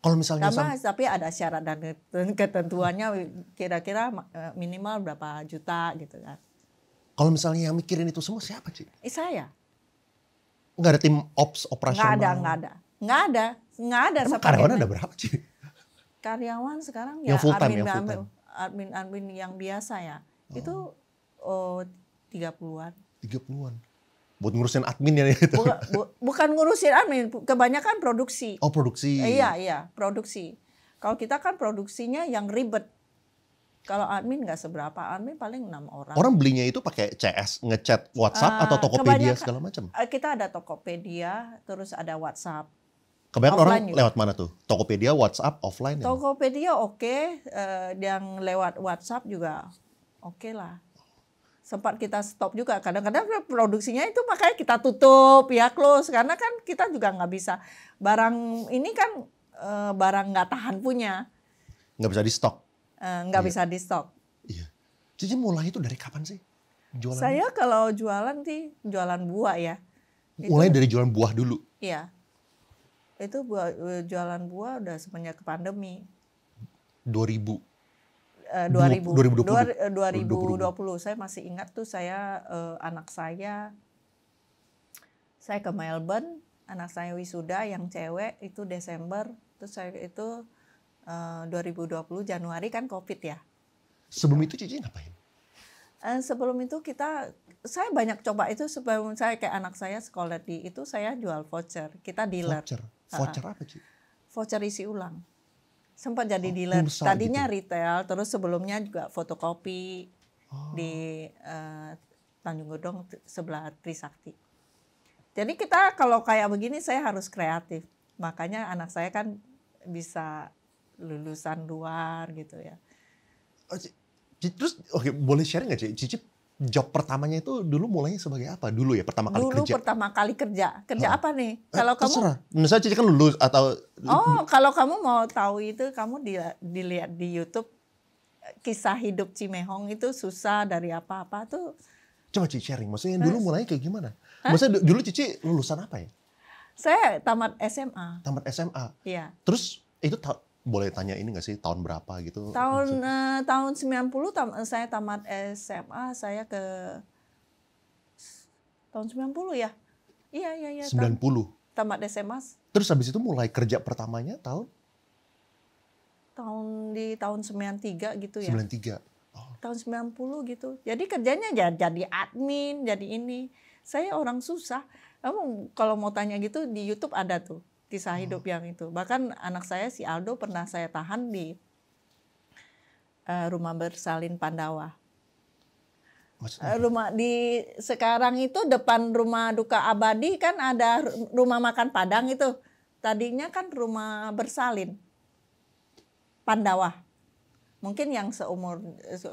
S2: Kalau misalnya
S1: tapi ada syarat dan ketentuannya, kira-kira minimal berapa juta gitu kan.
S2: Kalau misalnya yang mikirin itu semua siapa, Ci?
S1: Saya.
S2: Nggak ada tim ops operasional?
S1: Nggak ada.
S2: Emang karyawan ada berapa, Ci?
S1: Karyawan sekarang
S2: yang
S1: ya
S2: full time,
S1: admin yang biasa ya. Itu 30-an.
S2: 30-an. Buat ngurusin admin ya itu.
S1: Bukan ngurusin admin, kebanyakan produksi.
S2: Oh, produksi.
S1: Iya, produksi. Kalau kita kan produksinya yang ribet. Kalau admin nggak seberapa, admin paling 6 orang.
S2: Orang belinya itu pakai CS, ngechat WhatsApp atau Tokopedia segala macam?
S1: Kita ada Tokopedia, terus ada WhatsApp.
S2: Kebanyakan orang lewat mana tuh? Tokopedia, WhatsApp, offline?
S1: Tokopedia oke. Yang lewat WhatsApp juga oke lah. Sempat kita stop juga. Kadang-kadang produksinya itu makanya kita tutup ya, close. Karena kan kita juga nggak bisa. Barang ini kan barang nggak tahan punya.
S2: Nggak bisa di stok?
S1: Nggak bisa di stok.
S2: Iya. Cici mulai itu dari kapan sih? Jualan?
S1: Saya kalau jualan sih jualan buah ya.
S2: Mulai dari jualan buah dulu?
S1: Iya. Itu jualan buah udah semenjak pandemi.
S2: 2020.
S1: 2020. Saya masih ingat tuh anak saya ke Melbourne, anak saya wisuda yang cewek itu Desember, terus saya itu 2020 Januari kan Covid ya.
S2: Sebelum itu Cici ngapain?
S1: Sebelum itu saya banyak coba itu sebelum saya kayak anak saya sekolah itu saya jual voucher, kita dealer.
S2: Voucher apa Ci?
S1: Voucher isi ulang. Sempat jadi dealer. Tadinya gitu. Retail, terus sebelumnya juga fotokopi di Tanjung Gedong sebelah Trisakti. Jadi kita kalau kayak begini saya harus kreatif. Makanya anak saya kan bisa lulusan luar gitu ya.
S2: Terus boleh share nggak Cici? Job pertamanya itu dulu mulainya sebagai apa? Dulu ya pertama kali kerja.
S1: Dulu pertama kali kerja. Kerja apa nih? Kalau
S2: terserah. Misalnya Cici kan lulus atau
S1: kalau kamu mau tahu itu kamu dilihat di YouTube kisah hidup Cimehong itu susah dari apa-apa tuh.
S2: Coba Cici sharing. Maksudnya dulu mulainya kayak gimana? Maksudnya dulu Cici lulusan apa ya?
S1: Saya tamat SMA.
S2: Tamat SMA.
S1: Iya.
S2: Terus itu boleh tanya ini nggak sih tahun berapa gitu?
S1: Tahun 90 saya tamat SMA, saya ke tahun 90 ya. Iya.
S2: 90.
S1: Tamat SMA.
S2: Terus habis itu mulai kerja pertamanya
S1: di tahun 93 gitu ya.
S2: 93. Oh.
S1: Tahun 90 gitu. Jadi kerjanya jadi admin, jadi ini. Saya orang susah. Kamu kalau mau tanya gitu di YouTube ada tuh kisah hidup yang itu. Bahkan anak saya si Aldo pernah saya tahan di rumah bersalin Pandawa. Rumah sekarang itu depan rumah duka abadi kan ada rumah makan Padang itu. Tadinya kan rumah bersalin Pandawa. Mungkin yang seumur,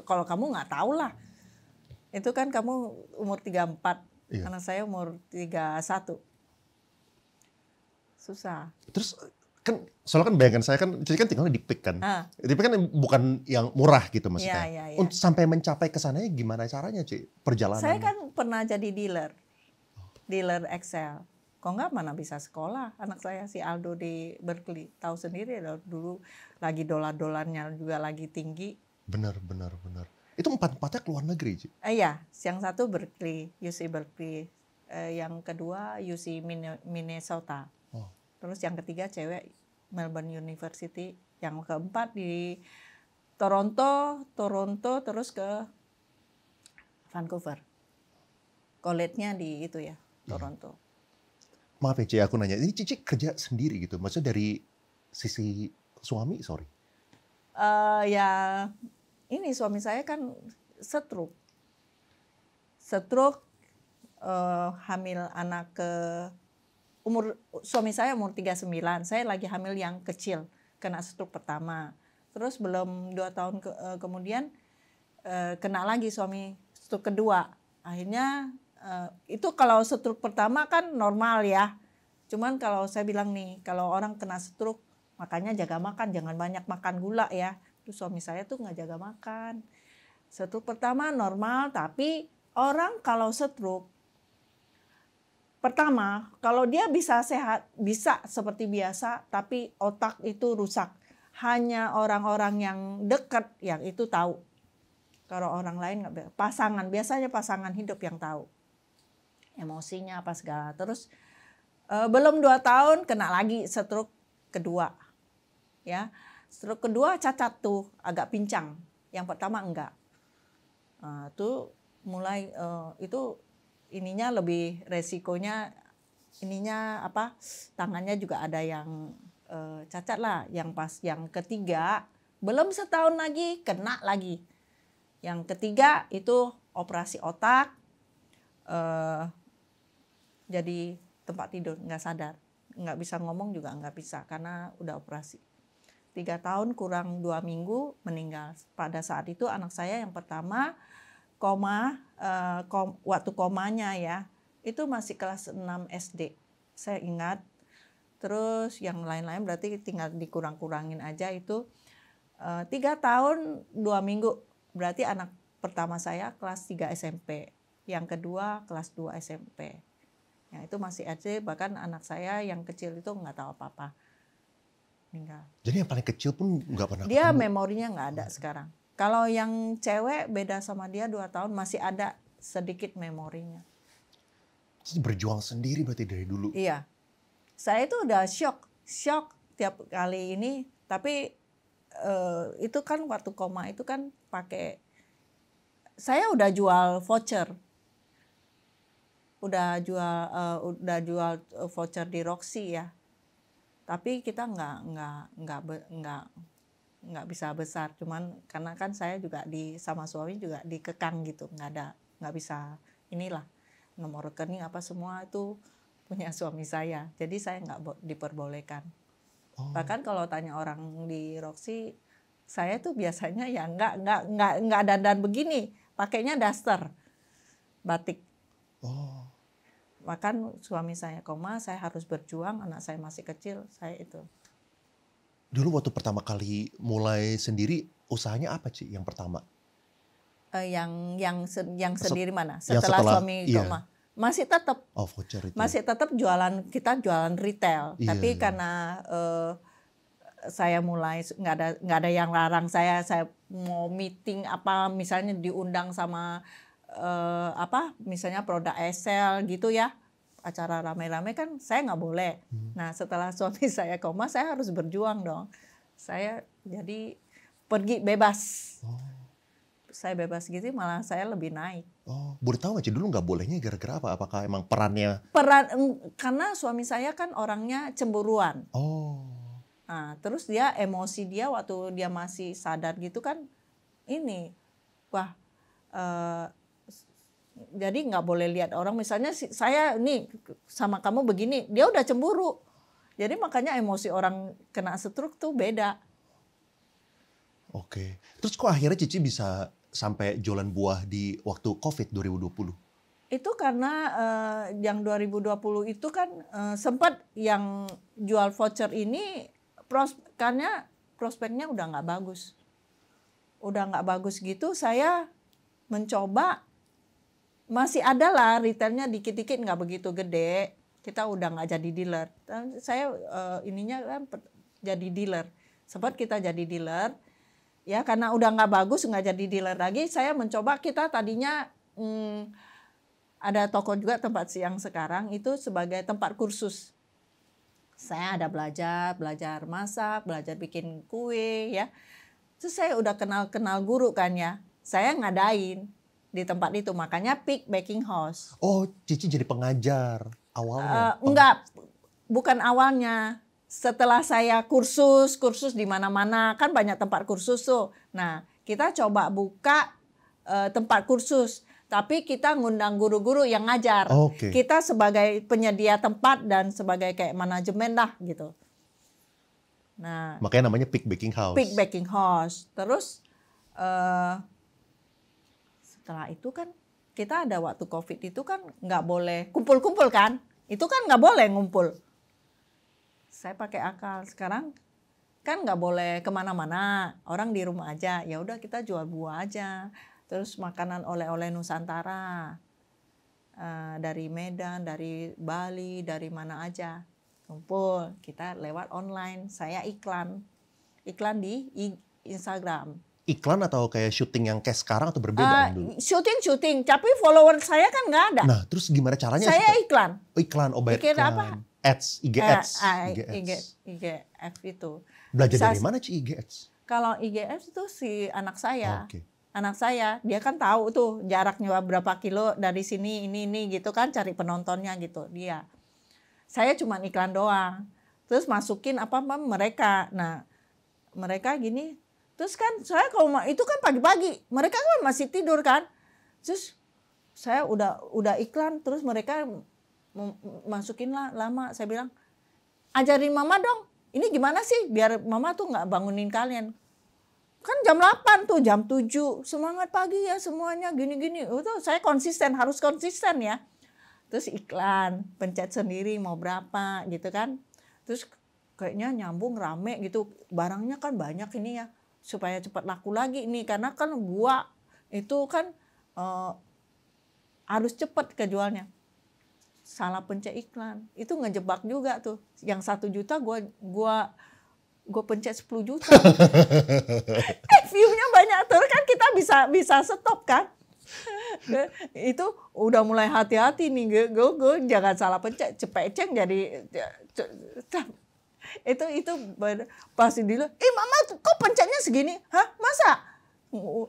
S1: kalau kamu nggak tahu lah. Itu kan kamu umur 34, anak saya umur 31. Susah.
S2: Terus Kan soalnya kan bayangan saya kan, Cici kan tinggalnya di Peak kan. Di Peak kan bukan yang murah gitu maksudnya.
S1: Iya.
S2: Untuk sampai mencapai ke sananya gimana caranya, Ci? Perjalanan.
S1: Saya kan pernah jadi dealer Excel. Kok nggak mana bisa sekolah. Anak saya si Aldo di Berkeley. Tahu sendiri dulu lagi dolar-dolarnya juga lagi tinggi.
S2: Benar. Itu 4-4-nya keluar negeri, Ci?
S1: Iya, yang satu Berkeley, UC Berkeley. Yang kedua UC Minnesota. Terus yang ketiga cewek Melbourne University. Yang keempat di Toronto, terus ke Vancouver. College-nya di itu ya, Toronto.
S2: Maaf ya, Ci, aku nanya. Ini Cici kerja sendiri gitu? Maksudnya dari sisi suami, sorry.
S1: Ya, ini suami saya kan stroke, hamil anak suami saya umur 39, saya lagi hamil yang kecil, kena stroke pertama. Terus belum 2 tahun kemudian kena lagi suami stroke kedua. Akhirnya itu kalau stroke pertama kan normal ya. Cuman kalau saya bilang nih, kalau orang kena stroke makanya jaga makan, jangan banyak makan gula ya. Terus suami saya tuh nggak jaga makan. Stroke pertama normal, tapi orang kalau stroke pertama, kalau dia bisa sehat, bisa seperti biasa, tapi otak itu rusak. Hanya orang-orang yang dekat yang itu tahu. Kalau orang lain nggak, biasanya pasangan hidup yang tahu. Emosinya apa segala. Terus belum 2 tahun kena lagi stroke kedua. Ya, stroke kedua cacat tuh, agak pincang. Yang pertama enggak. Tuh mulai itu ininya lebih resikonya tangannya juga ada yang cacat lah. Yang ketiga belum setahun lagi kena lagi. Yang ketiga itu operasi otak, jadi tempat tidur nggak sadar, nggak bisa ngomong juga nggak bisa karena udah operasi. 3 tahun kurang 2 minggu meninggal. Pada saat itu anak saya yang pertama waktu komanya ya, itu masih kelas 6 SD. Saya ingat. Terus yang lain-lain berarti tinggal dikurang-kurangin aja itu 3 tahun 2 minggu. Berarti anak pertama saya kelas 3 SMP. Yang kedua kelas 2 SMP. Ya, itu masih SD, bahkan anak saya yang kecil itu nggak tahu apa-apa. Meninggal.
S2: Jadi yang paling kecil pun nggak pernah
S1: Dia
S2: ketemu?
S1: memorinya nggak ada sekarang. Kalau yang cewek beda sama dia 2 tahun masih ada sedikit memorinya.
S2: Jadi berjuang sendiri berarti dari dulu?
S1: Iya. Saya itu udah shock tiap kali ini. Tapi itu kan waktu koma itu kan pakai, saya udah jual voucher. Udah jual voucher di Roxy ya. Tapi kita nggak bisa besar, cuman karena kan saya juga sama suami juga dikekang gitu, nggak bisa inilah nomor rekening apa semua itu punya suami saya, jadi saya nggak diperbolehkan. Bahkan kalau tanya orang di Roxy, saya tuh biasanya ya nggak dandan begini, pakainya daster batik. Bahkan suami saya koma, saya harus berjuang, anak saya masih kecil, saya itu.
S2: Dulu waktu pertama kali mulai sendiri, usahanya apa Ci yang pertama?
S1: Yang sendiri mana? Setelah suami koma. Masih tetap.
S2: Oh, voucher itu.
S1: Masih tetap kita jualan retail.
S2: Iya,
S1: tapi karena saya mulai nggak ada yang larang saya mau meeting apa misalnya diundang sama misalnya produk Excel gitu ya, acara rame-rame kan saya nggak boleh. Nah setelah suami saya koma, saya harus berjuang dong. Saya jadi pergi bebas. Saya bebas gitu, malah saya lebih naik.
S2: Boleh tahu nggak sih dulu nggak bolehnya gara-gara apa? Apakah emang perannya?
S1: Karena suami saya kan orangnya cemburuan. Nah, terus emosi dia waktu dia masih sadar gitu kan, jadi nggak boleh lihat orang, misalnya saya nih sama kamu begini, dia udah cemburu. Jadi makanya emosi orang kena stroke tuh beda.
S2: Oke. Terus kok akhirnya Cici bisa sampai jualan buah di waktu COVID 2020?
S1: Itu karena yang 2020 itu kan sempat yang jual voucher ini karena prospeknya udah nggak bagus. Udah nggak bagus gitu, saya mencoba, masih ada lah retailnya dikit-dikit nggak begitu gede. Kita udah nggak jadi dealer. Saya ininya kan jadi dealer. Sempat kita jadi dealer. Ya karena udah nggak bagus, nggak jadi dealer lagi. Saya mencoba, kita tadinya ada toko juga tempat yang sekarang itu sebagai tempat kursus. Saya ada belajar masak, belajar bikin kue ya. Terus saya udah kenal guru kan ya. Saya ngadain di tempat itu, makanya Peak Baking House.
S2: Oh, Cici jadi pengajar awalnya?
S1: Enggak, bukan awalnya. Setelah saya kursus di mana-mana, kan banyak tempat kursus tuh. Nah, kita coba buka tempat kursus. Tapi kita ngundang guru-guru yang ngajar.
S2: Okay.
S1: Kita sebagai penyedia tempat dan sebagai kayak manajemen lah gitu. Nah,
S2: makanya namanya Peak Baking House.
S1: Peak Baking House. Terus setelah itu kan kita ada waktu COVID itu kan nggak boleh kumpul-kumpul kan. Itu kan nggak boleh ngumpul. Saya pakai akal. Sekarang kan nggak boleh kemana-mana. Orang di rumah aja. Ya udah kita jual buah aja. Terus makanan oleh-oleh Nusantara, dari Medan, dari Bali, dari mana aja, kumpul. Kita lewat online, saya iklan di Instagram.
S2: Iklan atau kayak syuting yang kayak sekarang atau berbeda dulu?
S1: Syuting, tapi follower saya kan nggak ada.
S2: Nah, terus gimana caranya?
S1: Saya iklan.
S2: Bayar iklan.
S1: Apa?
S2: Ads, IG Ads.
S1: IG Ads itu.
S2: Belajar dari mana Ci IG Ads?
S1: Kalau IG Ads itu si anak saya.
S2: Okay.
S1: Anak saya, dia kan tahu tuh jaraknya berapa kilo dari sini, ini gitu kan, cari penontonnya gitu dia. Saya cuma iklan doang. Terus masukin apa mereka. Nah, mereka gini. Terus kan saya kalau itu kan pagi-pagi, mereka kan masih tidur kan. Terus saya udah iklan, terus mereka masukin lah lama. Saya bilang, ajarin mama dong. Ini gimana sih biar mama tuh nggak bangunin kalian. Kan jam 8 tuh, jam 7. Semangat pagi ya semuanya, gini-gini. Itu saya harus konsisten ya. Terus iklan, pencet sendiri mau berapa gitu kan. Terus kayaknya nyambung rame gitu. Barangnya kan banyak ini ya. Supaya cepat laku lagi nih. Karena kan buah itu kan harus cepat kejualnya. Salah pencet iklan. Itu ngejebak juga tuh. Yang 1 juta gue pencet 10 juta. View-nya banyak terus kan kita bisa stop kan. Itu udah mulai hati-hati nih gue jangan salah pencet, cepeceng jadi itu pasti dulu. Mama kok pencetnya segini? Hah? Masa?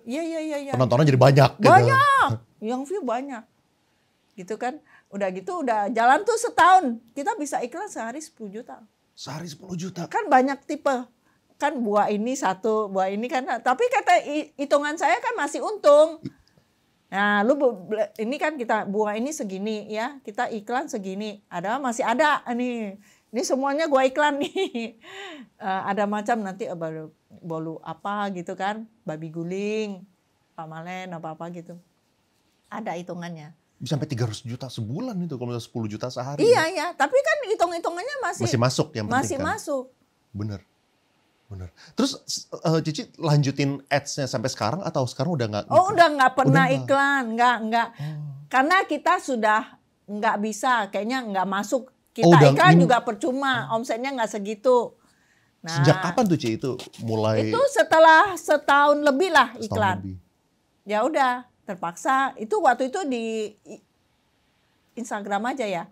S1: Iya.
S2: Penontonnya jadi banyak.
S1: Banyak. Yang view banyak. Gitu kan. Udah gitu udah jalan tuh setahun. Kita bisa iklan sehari 10 juta.
S2: Sehari 10 juta.
S1: Kan banyak tipe. Kan buah ini satu, buah ini kan. Tapi kata hitungan saya kan masih untung. Nah, ini kan kita buah ini segini ya. Kita iklan segini. Masih ada nih. Ini semuanya gua iklan nih. Ada macam nanti bolu apa gitu kan. Babi guling, pamalen apa-apa gitu. Ada hitungannya.
S2: Bisa sampai 300 juta sebulan itu kalau misalnya 10 juta sehari.
S1: Iya. Tapi kan hitung-hitungannya masih
S2: masuk yang penting
S1: masih
S2: kan.
S1: masuk.
S2: Bener. Terus Cici lanjutin ads-nya sampai sekarang atau sekarang udah nggak?
S1: Oh, udah nggak pernah iklan, nggak. Karena kita sudah nggak bisa, kayaknya nggak masuk. Kita iklan juga percuma, omsetnya nggak segitu. Nah,
S2: sejak kapan tuh Ci itu mulai?
S1: Itu setelah setahun lebih lah iklan.
S2: Lebih.
S1: Ya udah, terpaksa. Itu waktu itu di Instagram aja ya.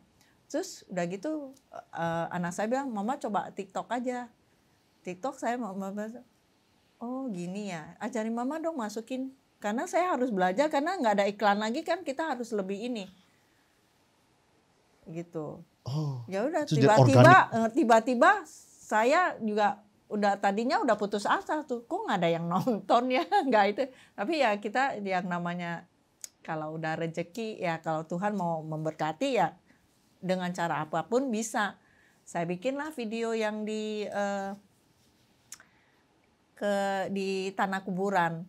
S1: Terus udah gitu anak saya bilang, mama coba TikTok aja. TikTok saya oh gini ya, ajarin mama dong masukin. Karena saya harus belajar, karena nggak ada iklan lagi kan kita harus lebih ini. Gitu.
S2: Oh,
S1: ya udah tiba-tiba saya juga tadinya udah putus asa tuh. Kok nggak ada yang nonton ya, nggak itu. Tapi ya kita yang namanya kalau udah rezeki ya, kalau Tuhan mau memberkati ya dengan cara apapun bisa. Saya bikinlah video yang di tanah kuburan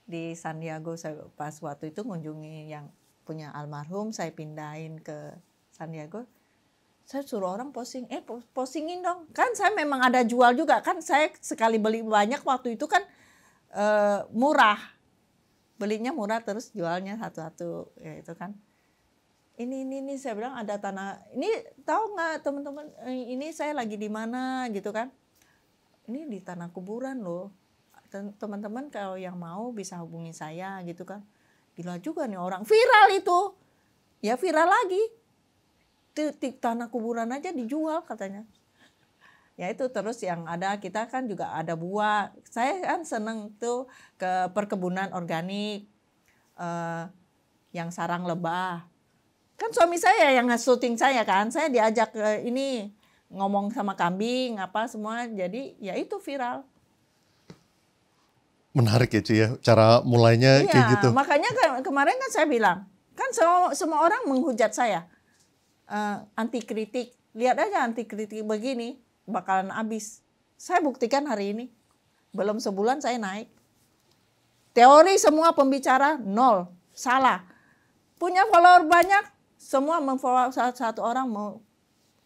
S1: di San Diego. Saya pas waktu itu ngunjungi yang punya almarhum, saya pindahin ke San Diego. Saya suruh orang posting, postingin dong. Kan saya memang ada jual juga. Kan saya sekali beli banyak waktu itu kan murah. Belinya murah terus jualnya satu-satu. Ya itu kan. Ini saya bilang ada tanah. Ini tahu nggak teman-teman, ini saya lagi di mana gitu kan. Ini di tanah kuburan loh. Teman-teman kalau yang mau bisa hubungi saya gitu kan. Gila juga nih orang. Viral itu. Ya viral lagi. Tanah kuburan aja dijual katanya. Ya itu terus yang ada kita kan juga ada buah. Saya kan seneng tuh ke perkebunan organik yang sarang lebah. Kan suami saya yang syuting saya kan. Saya diajak ke ini ngomong sama kambing apa semua. Jadi ya itu viral.
S2: Menarik ya Ci ya. Cara mulainya kayak gitu.
S1: Makanya kemarin kan saya bilang. Kan semua orang menghujat saya. Anti kritik, lihat aja anti kritik begini bakalan habis. Saya buktikan hari ini, belum sebulan saya naik. Teori semua pembicara 0, salah. Punya follower banyak, semua memfollow satu orang mau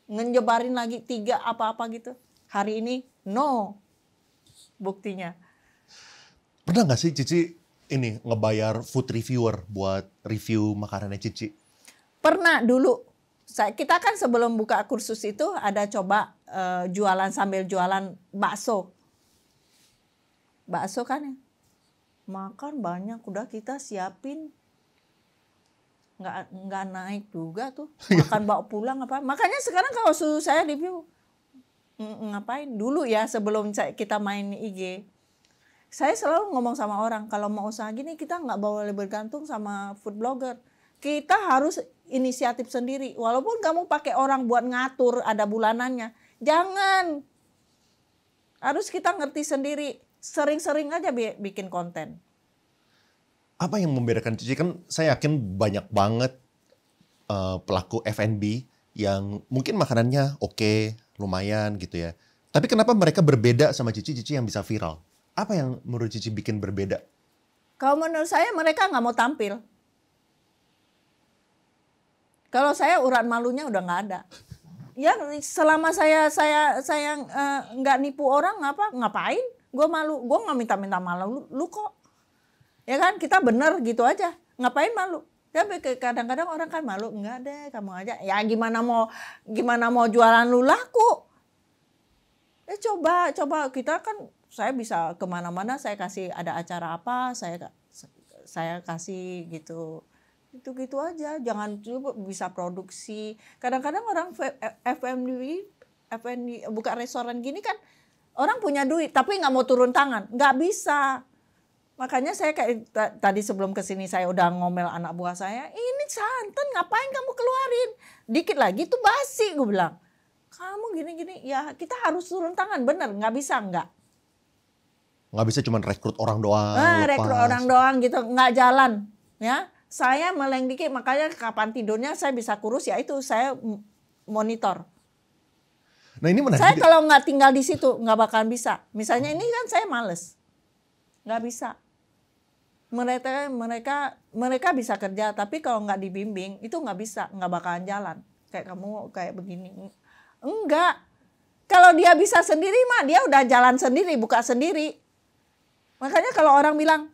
S1: ngejebarin lagi 3 apa-apa gitu. Hari ini no, buktinya.
S2: Pernah nggak sih Cici ini ngebayar food reviewer buat review makanannya Cici?
S1: Pernah dulu. Kita kan sebelum buka kursus itu ada coba jualan sambil jualan bakso. Bakso kan ya. Makan banyak udah kita siapin. Nggak naik juga tuh. Makan bawa pulang apa. Makanya sekarang kalau suruh saya review. Ngapain? Dulu ya sebelum kita main IG. Saya selalu ngomong sama orang. Kalau mau usaha gini kita nggak boleh bergantung sama food blogger. Kita harus inisiatif sendiri. Walaupun kamu pakai orang buat ngatur ada bulanannya. Jangan. Harus kita ngerti sendiri. Sering-sering aja bikin konten.
S2: Apa yang membedakan Cici? Kan saya yakin banyak banget pelaku F&B yang mungkin makanannya oke, lumayan gitu ya. Tapi kenapa mereka berbeda sama Cici yang bisa viral? Apa yang menurut Cici bikin berbeda?
S1: Kalau menurut saya mereka nggak mau tampil. Kalau saya urat malunya udah nggak ada. Ya selama saya nggak nipu orang ngapain? Gue malu, gue nggak minta malu lu kok. Ya kan kita bener gitu aja. Ngapain malu? Tapi kadang-kadang orang kan malu, enggak deh kamu aja. Ya gimana mau jualan lu laku? Ya coba kita kan saya bisa kemana-mana saya kasih ada acara apa saya kasih gitu. Gitu aja, jangan coba bisa produksi. Kadang-kadang orang F&B buka restoran gini kan orang punya duit tapi nggak mau turun tangan, nggak bisa. Makanya saya kayak tadi sebelum kesini saya udah ngomel anak buah saya, ini santan ngapain kamu keluarin? Dikit lagi tuh basi, gue bilang. Kamu gini-gini, ya kita harus turun tangan, bener, nggak bisa nggak.
S2: Nggak bisa cuma rekrut orang doang.
S1: Rekrut orang doang gitu, nggak jalan, ya. Saya meleng dikit, makanya kapan tidurnya saya bisa kurus, ya itu saya monitor.
S2: Nah ini menarik.
S1: Saya kalau nggak tinggal di situ nggak bakalan bisa. Misalnya ini kan saya males, nggak bisa. Mereka bisa kerja, tapi kalau nggak dibimbing itu nggak bisa, nggak bakalan jalan. Kayak kamu kayak begini, enggak. Kalau dia bisa sendiri mah dia udah jalan sendiri, buka sendiri. Makanya kalau orang bilang,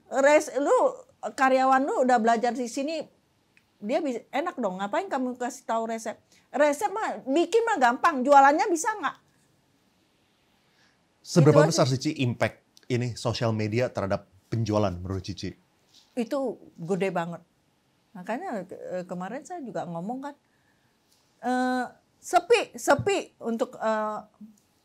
S1: karyawan lu udah belajar di sini, dia bisa, enak dong. Ngapain kamu kasih tahu resep? Resep mah bikin mah gampang, jualannya bisa nggak?
S2: Seberapa besar Cici impact ini sosial media terhadap penjualan menurut Cici?
S1: Itu gede banget. Makanya kemarin saya juga ngomong kan, sepi untuk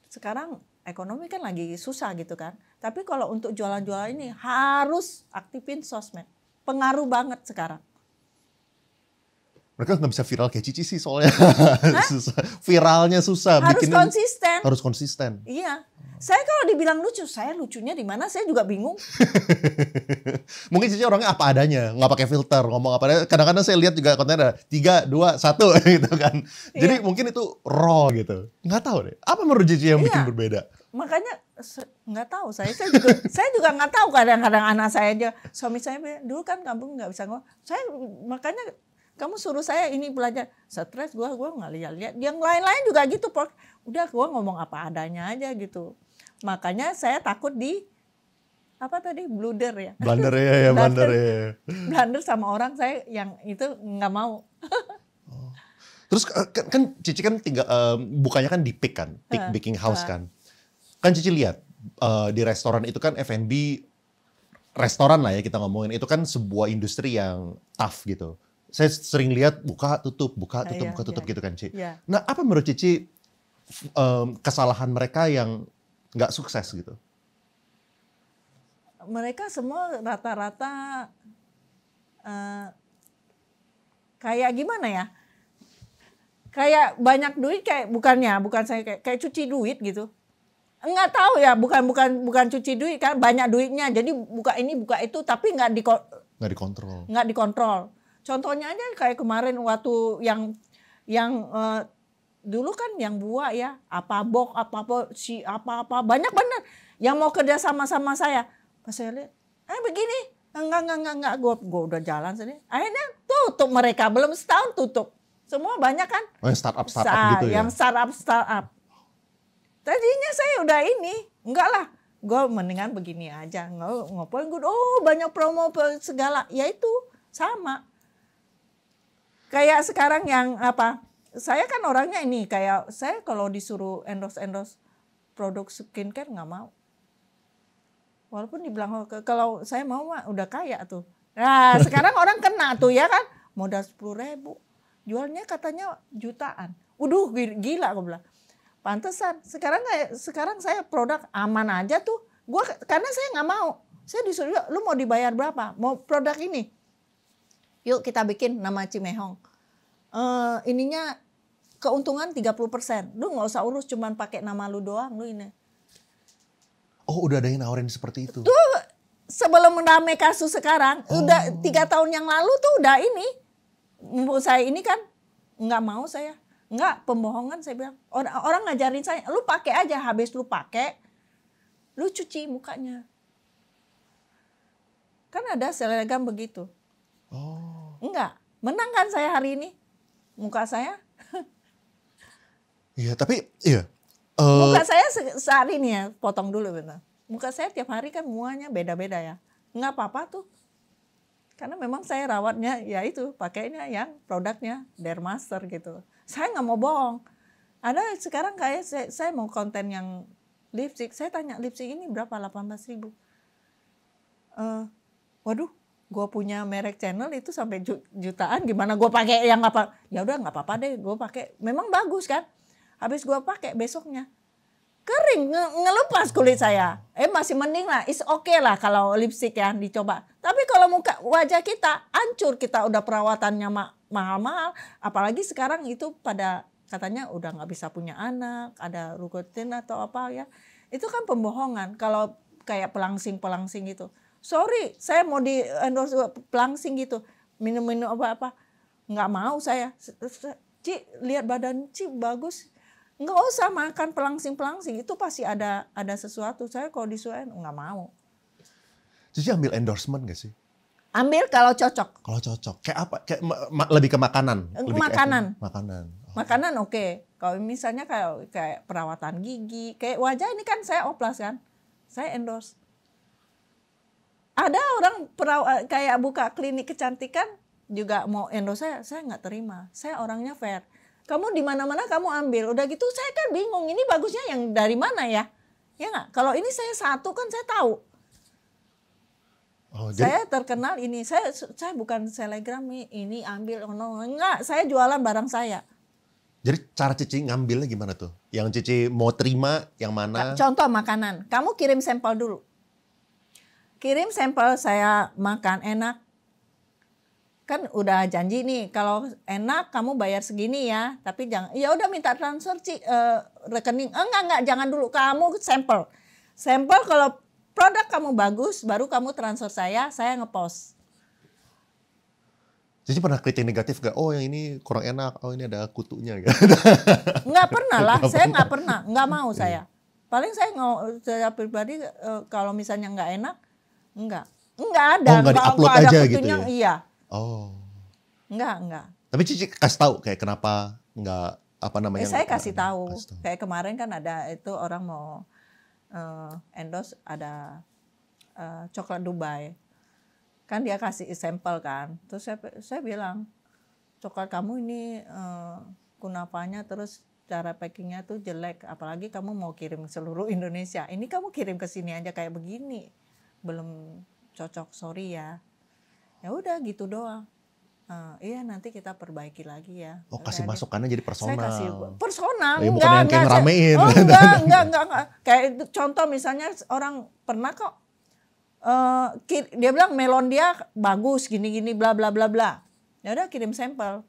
S1: sekarang ekonomi kan lagi susah gitu kan. Tapi kalau untuk jualan-jualan ini harus aktifin sosmed. Pengaruh banget sekarang.
S2: Mereka nggak bisa viral kayak Cici sih soalnya. Susah. Viralnya susah. Harus konsisten.
S1: Iya. Saya kalau dibilang lucu, saya lucunya di mana? Saya juga bingung.
S2: Mungkin Cici orangnya apa adanya, nggak pakai filter, ngomong apa adanya. Kadang-kadang saya lihat juga kontennya ada 3, 2, 1 gitu kan. Jadi mungkin itu raw gitu. Nggak tahu deh. Apa menurut Cici yang bikin berbeda?
S1: Makanya nggak tahu saya juga nggak tahu. Kadang-kadang anak saya aja, suami saya dulu kan kampung nggak bisa ngomong. Saya makanya Kamu suruh saya ini belajar, stres gua nggak lihat-lihat. Yang lain-lain juga gitu, Pak. Udah gua ngomong apa adanya aja gitu. Makanya saya takut di apa tadi blunder ya.
S2: Blunder ya, blunder ya.
S1: Blunder sama orang saya yang itu nggak mau.
S2: Terus kan Cici kan tinggal bukannya kan di Peak kan, Peak Baking House kan. Kan Cici lihat di restoran itu kan F&B restoran lah ya kita ngomongin, itu kan sebuah industri yang tough gitu. Saya sering lihat buka tutup gitu kan, Ci.
S1: Yeah.
S2: Nah, apa menurut Cici kesalahan mereka yang nggak sukses gitu?
S1: Mereka semua rata-rata kayak gimana ya? Kayak banyak duit, kayak bukan saya kayak cuci duit gitu. Enggak tahu ya, bukan cuci duit kan, banyak duitnya. Jadi buka ini buka itu tapi nggak dikontrol. Contohnya aja kayak kemarin waktu yang dulu kan yang buah ya, apa banyak bener yang mau kerja sama saya. Pas saya lihat, begini, enggak, gue udah jalan sendiri. Akhirnya tutup mereka, belum setahun tutup. Semua banyak kan.
S2: Oh, yang startup gitu ya?
S1: Yang startup. Tadinya saya udah ini, enggak lah. Gue mendingan begini aja, ngapain gue, banyak promo segala. Ya itu, sama. Kayak sekarang yang apa, saya kan orangnya ini, kayak saya kalau disuruh endorse produk skincare nggak mau. Walaupun dibilang kalau saya mau mah udah kaya tuh. Nah sekarang orang kena tuh ya kan, modal 10.000. Jualnya katanya jutaan. Waduh gila aku bilang. Pantesan. Sekarang saya produk aman aja tuh. Karena saya nggak mau. Saya disuruh, lu mau dibayar berapa? Mau produk ini? Yuk kita bikin nama Cimehong. Ininya keuntungan 30%. Lu nggak usah urus, cuman pakai nama lu doang. Lu ini.
S2: Oh udah ada yang nawarin seperti itu?
S1: Tuh sebelum rame kasus sekarang. Udah 3 tahun yang lalu tuh udah ini. Saya ini kan nggak mau saya. Nggak, pembohongan saya bilang. Orang ngajarin saya, lu pakai aja, habis lu pakai, lu cuci mukanya. Kan ada selebgram begitu.
S2: Oh.
S1: Enggak, menang kan saya hari ini. Muka saya.
S2: Iya, tapi iya.
S1: Muka saya saat ini ya, potong dulu bentar. Muka saya tiap hari kan muanya beda-beda ya. Nggak apa-apa tuh. Karena memang saya rawatnya ya itu, pakainya yang produknya Dermaster gitu. Saya nggak mau bohong. Ada sekarang kayak saya mau konten yang lipstick. Saya tanya lipstick ini berapa? 18.000. Waduh, gue punya merek channel itu sampai jutaan. Gimana gue pakai yang apa? Ya udah nggak apa-apa deh, gue pakai. Memang bagus kan? Habis gue pakai besoknya kering, ngelupas kulit saya. Masih mending lah, is okay lah kalau lipstick yang dicoba. Tapi kalau muka wajah kita hancur, kita udah perawatannya mahal-mahal. Apalagi sekarang itu pada katanya udah nggak bisa punya anak, ada rugotin atau apa ya. Itu kan pembohongan. Kalau kayak pelangsing itu. Sorry, saya mau di endorse pelangsing gitu. Minum-minum apa-apa. Nggak mau saya. Ci, lihat badan Ci bagus. Nggak usah makan pelangsing, itu pasti ada sesuatu. Saya kalau disuruh nggak mau.
S2: Cici ambil endorsement gak sih?
S1: Ambil kalau cocok.
S2: Kalau cocok, kayak apa? Kayak lebih ke makanan. Makanan
S1: oke. Kalau misalnya kayak perawatan gigi, kayak wajah ini kan saya oplas kan, saya endorse. Ada orang kayak buka klinik kecantikan juga mau endorse saya nggak terima. Saya orangnya fair. Kamu di mana-mana kamu ambil. Udah gitu saya kan bingung, ini bagusnya yang dari mana ya? Ya nggak? Kalau ini saya satu kan saya tahu.
S2: Oh,
S1: saya terkenal ini. Saya bukan selebgram ini ambil. Enggak, saya jualan barang saya.
S2: Jadi cara Cici ngambilnya gimana tuh? Yang Cici mau terima yang mana?
S1: Contoh makanan. Kamu kirim sampel dulu. Kirim sampel saya makan enak. Kan udah janji nih kalau enak kamu bayar segini ya, tapi jangan ya udah minta transfer rekening. Enggak, jangan dulu, kamu sampel kalau produk kamu bagus baru kamu transfer saya ngepost.
S2: Cici pernah kritik negatif gak? Oh yang ini kurang enak, oh ini ada kutunya gak?
S1: Nggak pernah lah, saya nggak pernah, nggak mau saya. Paling saya pribadi kalau misalnya nggak enak, nggak ada.
S2: Oh nggak di-upload aja gitu ya?
S1: Iya.
S2: Oh.
S1: Enggak.
S2: Tapi Cici kasih tahu kayak kenapa nggak apa namanya?
S1: Saya kasih tahu.
S2: Kasih tahu.
S1: Kayak kemarin kan ada itu orang mau endorse ada coklat Dubai. Kan dia kasih sampel kan. Terus saya bilang, coklat kamu ini kunafanya terus cara packingnya tuh jelek. Apalagi kamu mau kirim seluruh Indonesia. Ini kamu kirim ke sini aja kayak begini. Belum cocok, sorry ya. Ya udah gitu doang. Iya nanti kita perbaiki lagi ya.
S2: Oh kasih masukannya jadi personal.
S1: Saya kasih personal.
S2: Ya, bukan yang kayak ngeramein.
S1: Oh enggak. Kayak contoh misalnya orang pernah kok dia bilang melon dia bagus gini-gini bla bla bla bla. Ya udah kirim sampel.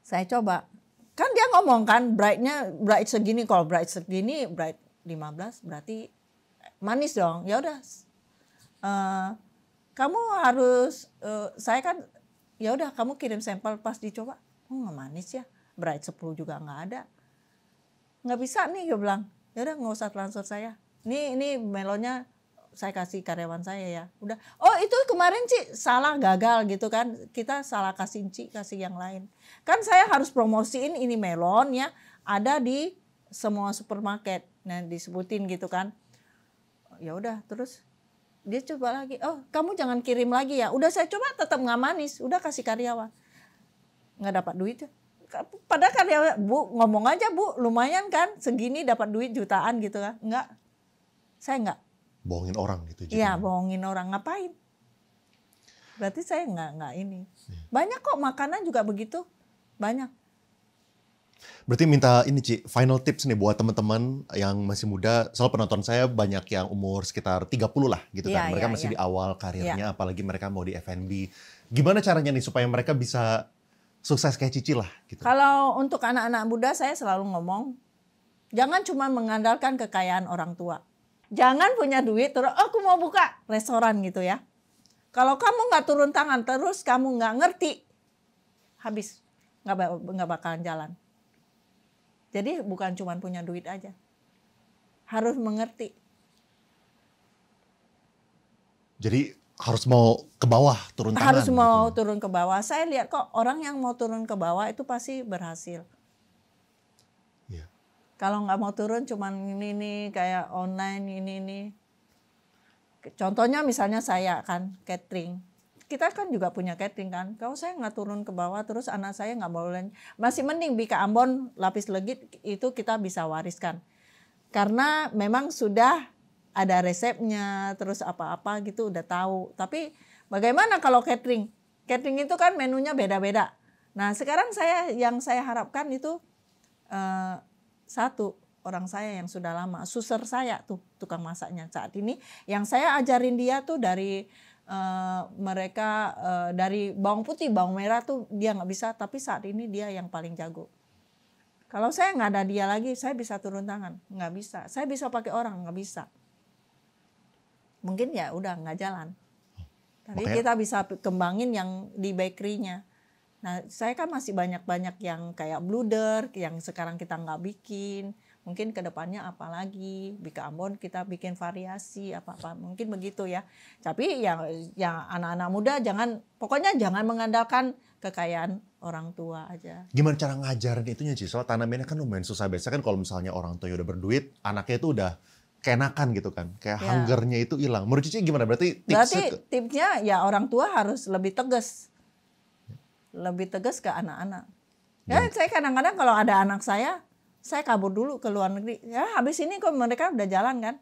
S1: Saya coba. Kan dia ngomong kan bright segini, kalau bright segini bright 15 berarti manis dong. Ya udah. Kamu harus saya kan ya udah kamu kirim sampel pas dicoba. Nggak manis ya. Bright 10 juga nggak ada. Nggak bisa nih gue bilang. Ya udah nggak usah transfer saya. Ini melonnya saya kasih karyawan saya ya. Udah. Oh itu kemarin Ci salah gagal gitu kan. Kita salah kasih Ci, kasih yang lain. Kan saya harus promosiin ini melon ya. Ada di semua supermarket. Nah disebutin gitu kan. Ya udah terus dia coba lagi. Oh kamu jangan kirim lagi ya. Udah saya coba tetap nggak manis. Udah kasih karyawan. Nggak dapat duit ya. Padahal karyawan, Bu ngomong aja Bu. Lumayan kan segini dapat duit jutaan gitu kan. Enggak. Saya enggak.
S2: Bohongin orang gitu.
S1: Iya bohongin orang, ngapain? Berarti saya nggak ini. Banyak kok makanan juga begitu, banyak.
S2: Berarti minta ini Ci, final tips nih buat teman-teman yang masih muda. Soal penonton saya banyak yang umur sekitar 30 lah gitu kan. Mereka masih di awal karirnya, apalagi mereka mau di F&B. Gimana caranya nih supaya mereka bisa sukses kayak Cici lah gitu?
S1: Kalau untuk anak-anak muda saya selalu ngomong, jangan cuma mengandalkan kekayaan orang tua. Jangan punya duit terus aku mau buka restoran gitu ya. Kalau kamu nggak turun tangan terus kamu nggak ngerti, habis nggak bakalan jalan. Jadi bukan cuma punya duit aja, harus mengerti.
S2: Jadi harus mau ke bawah turun tangan.
S1: Harus mau turun ke bawah. Saya lihat kok orang yang mau turun ke bawah itu pasti berhasil. Kalau nggak mau turun cuman ini kayak online ini. Contohnya misalnya saya kan catering. Kita kan juga punya catering kan. Kalau saya nggak turun ke bawah terus anak saya nggak boleh. Masih mending Bika Ambon lapis legit itu kita bisa wariskan. Karena memang sudah ada resepnya terus apa-apa gitu udah tahu. Tapi bagaimana kalau catering? Catering itu kan menunya beda-beda. Nah sekarang yang saya harapkan itu satu orang saya yang sudah lama, suster saya tuh tukang masaknya saat ini, yang saya ajarin dia tuh dari mereka dari bawang putih, bawang merah tuh dia nggak bisa, tapi saat ini dia yang paling jago. Kalau saya nggak ada dia lagi, saya bisa turun tangan, nggak bisa. Saya bisa pakai orang, nggak bisa. Mungkin ya udah nggak jalan. Tapi kita bisa kembangin yang di bakery-nya. Nah, saya kan masih banyak-banyak yang kayak bluder, yang sekarang kita nggak bikin. Mungkin kedepannya apa lagi, Bika Ambon kita bikin variasi, apa-apa. Mungkin begitu ya. Tapi yang anak-anak muda pokoknya jangan mengandalkan kekayaan orang tua aja.
S2: Gimana cara ngajarin itunya Ci? Soal tanamannya kan lumayan susah. Biasanya kan kalau misalnya orang tua udah berduit, anaknya itu udah keenakan gitu kan. Kayak hungernya itu hilang. Menurut Cici gimana? Berarti
S1: tipsnya ya orang tua harus lebih tegas. Lebih tegas ke anak-anak. Ya, saya kadang-kadang kalau ada anak saya kabur dulu ke luar negeri. Ya, habis ini kok mereka udah jalan kan.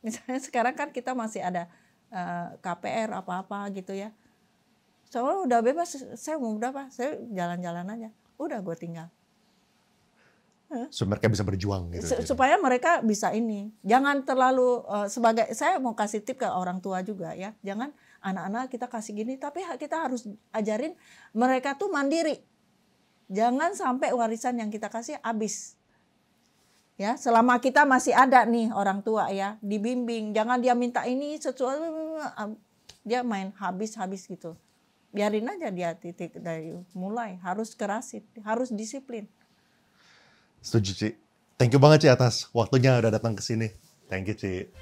S1: Misalnya sekarang kan kita masih ada KPR apa-apa gitu ya. Soalnya udah bebas, saya mau berapa? Saya jalan-jalan aja. Udah gue tinggal.
S2: Supaya mereka bisa berjuang gitu.
S1: Supaya mereka bisa ini. Jangan terlalu saya mau kasih tip ke orang tua juga ya. Jangan anak-anak kita kasih gini, tapi kita harus ajarin mereka tuh mandiri. Jangan sampai warisan yang kita kasih habis. Ya, selama kita masih ada nih orang tua ya, dibimbing. Jangan dia minta ini sesuatu, dia main habis-habis gitu. Biarin aja dia titik dari mulai. Harus kerasin, harus disiplin.
S2: Setuju Ci. Thank you banget Ci atas waktunya udah datang ke sini. Thank you Ci.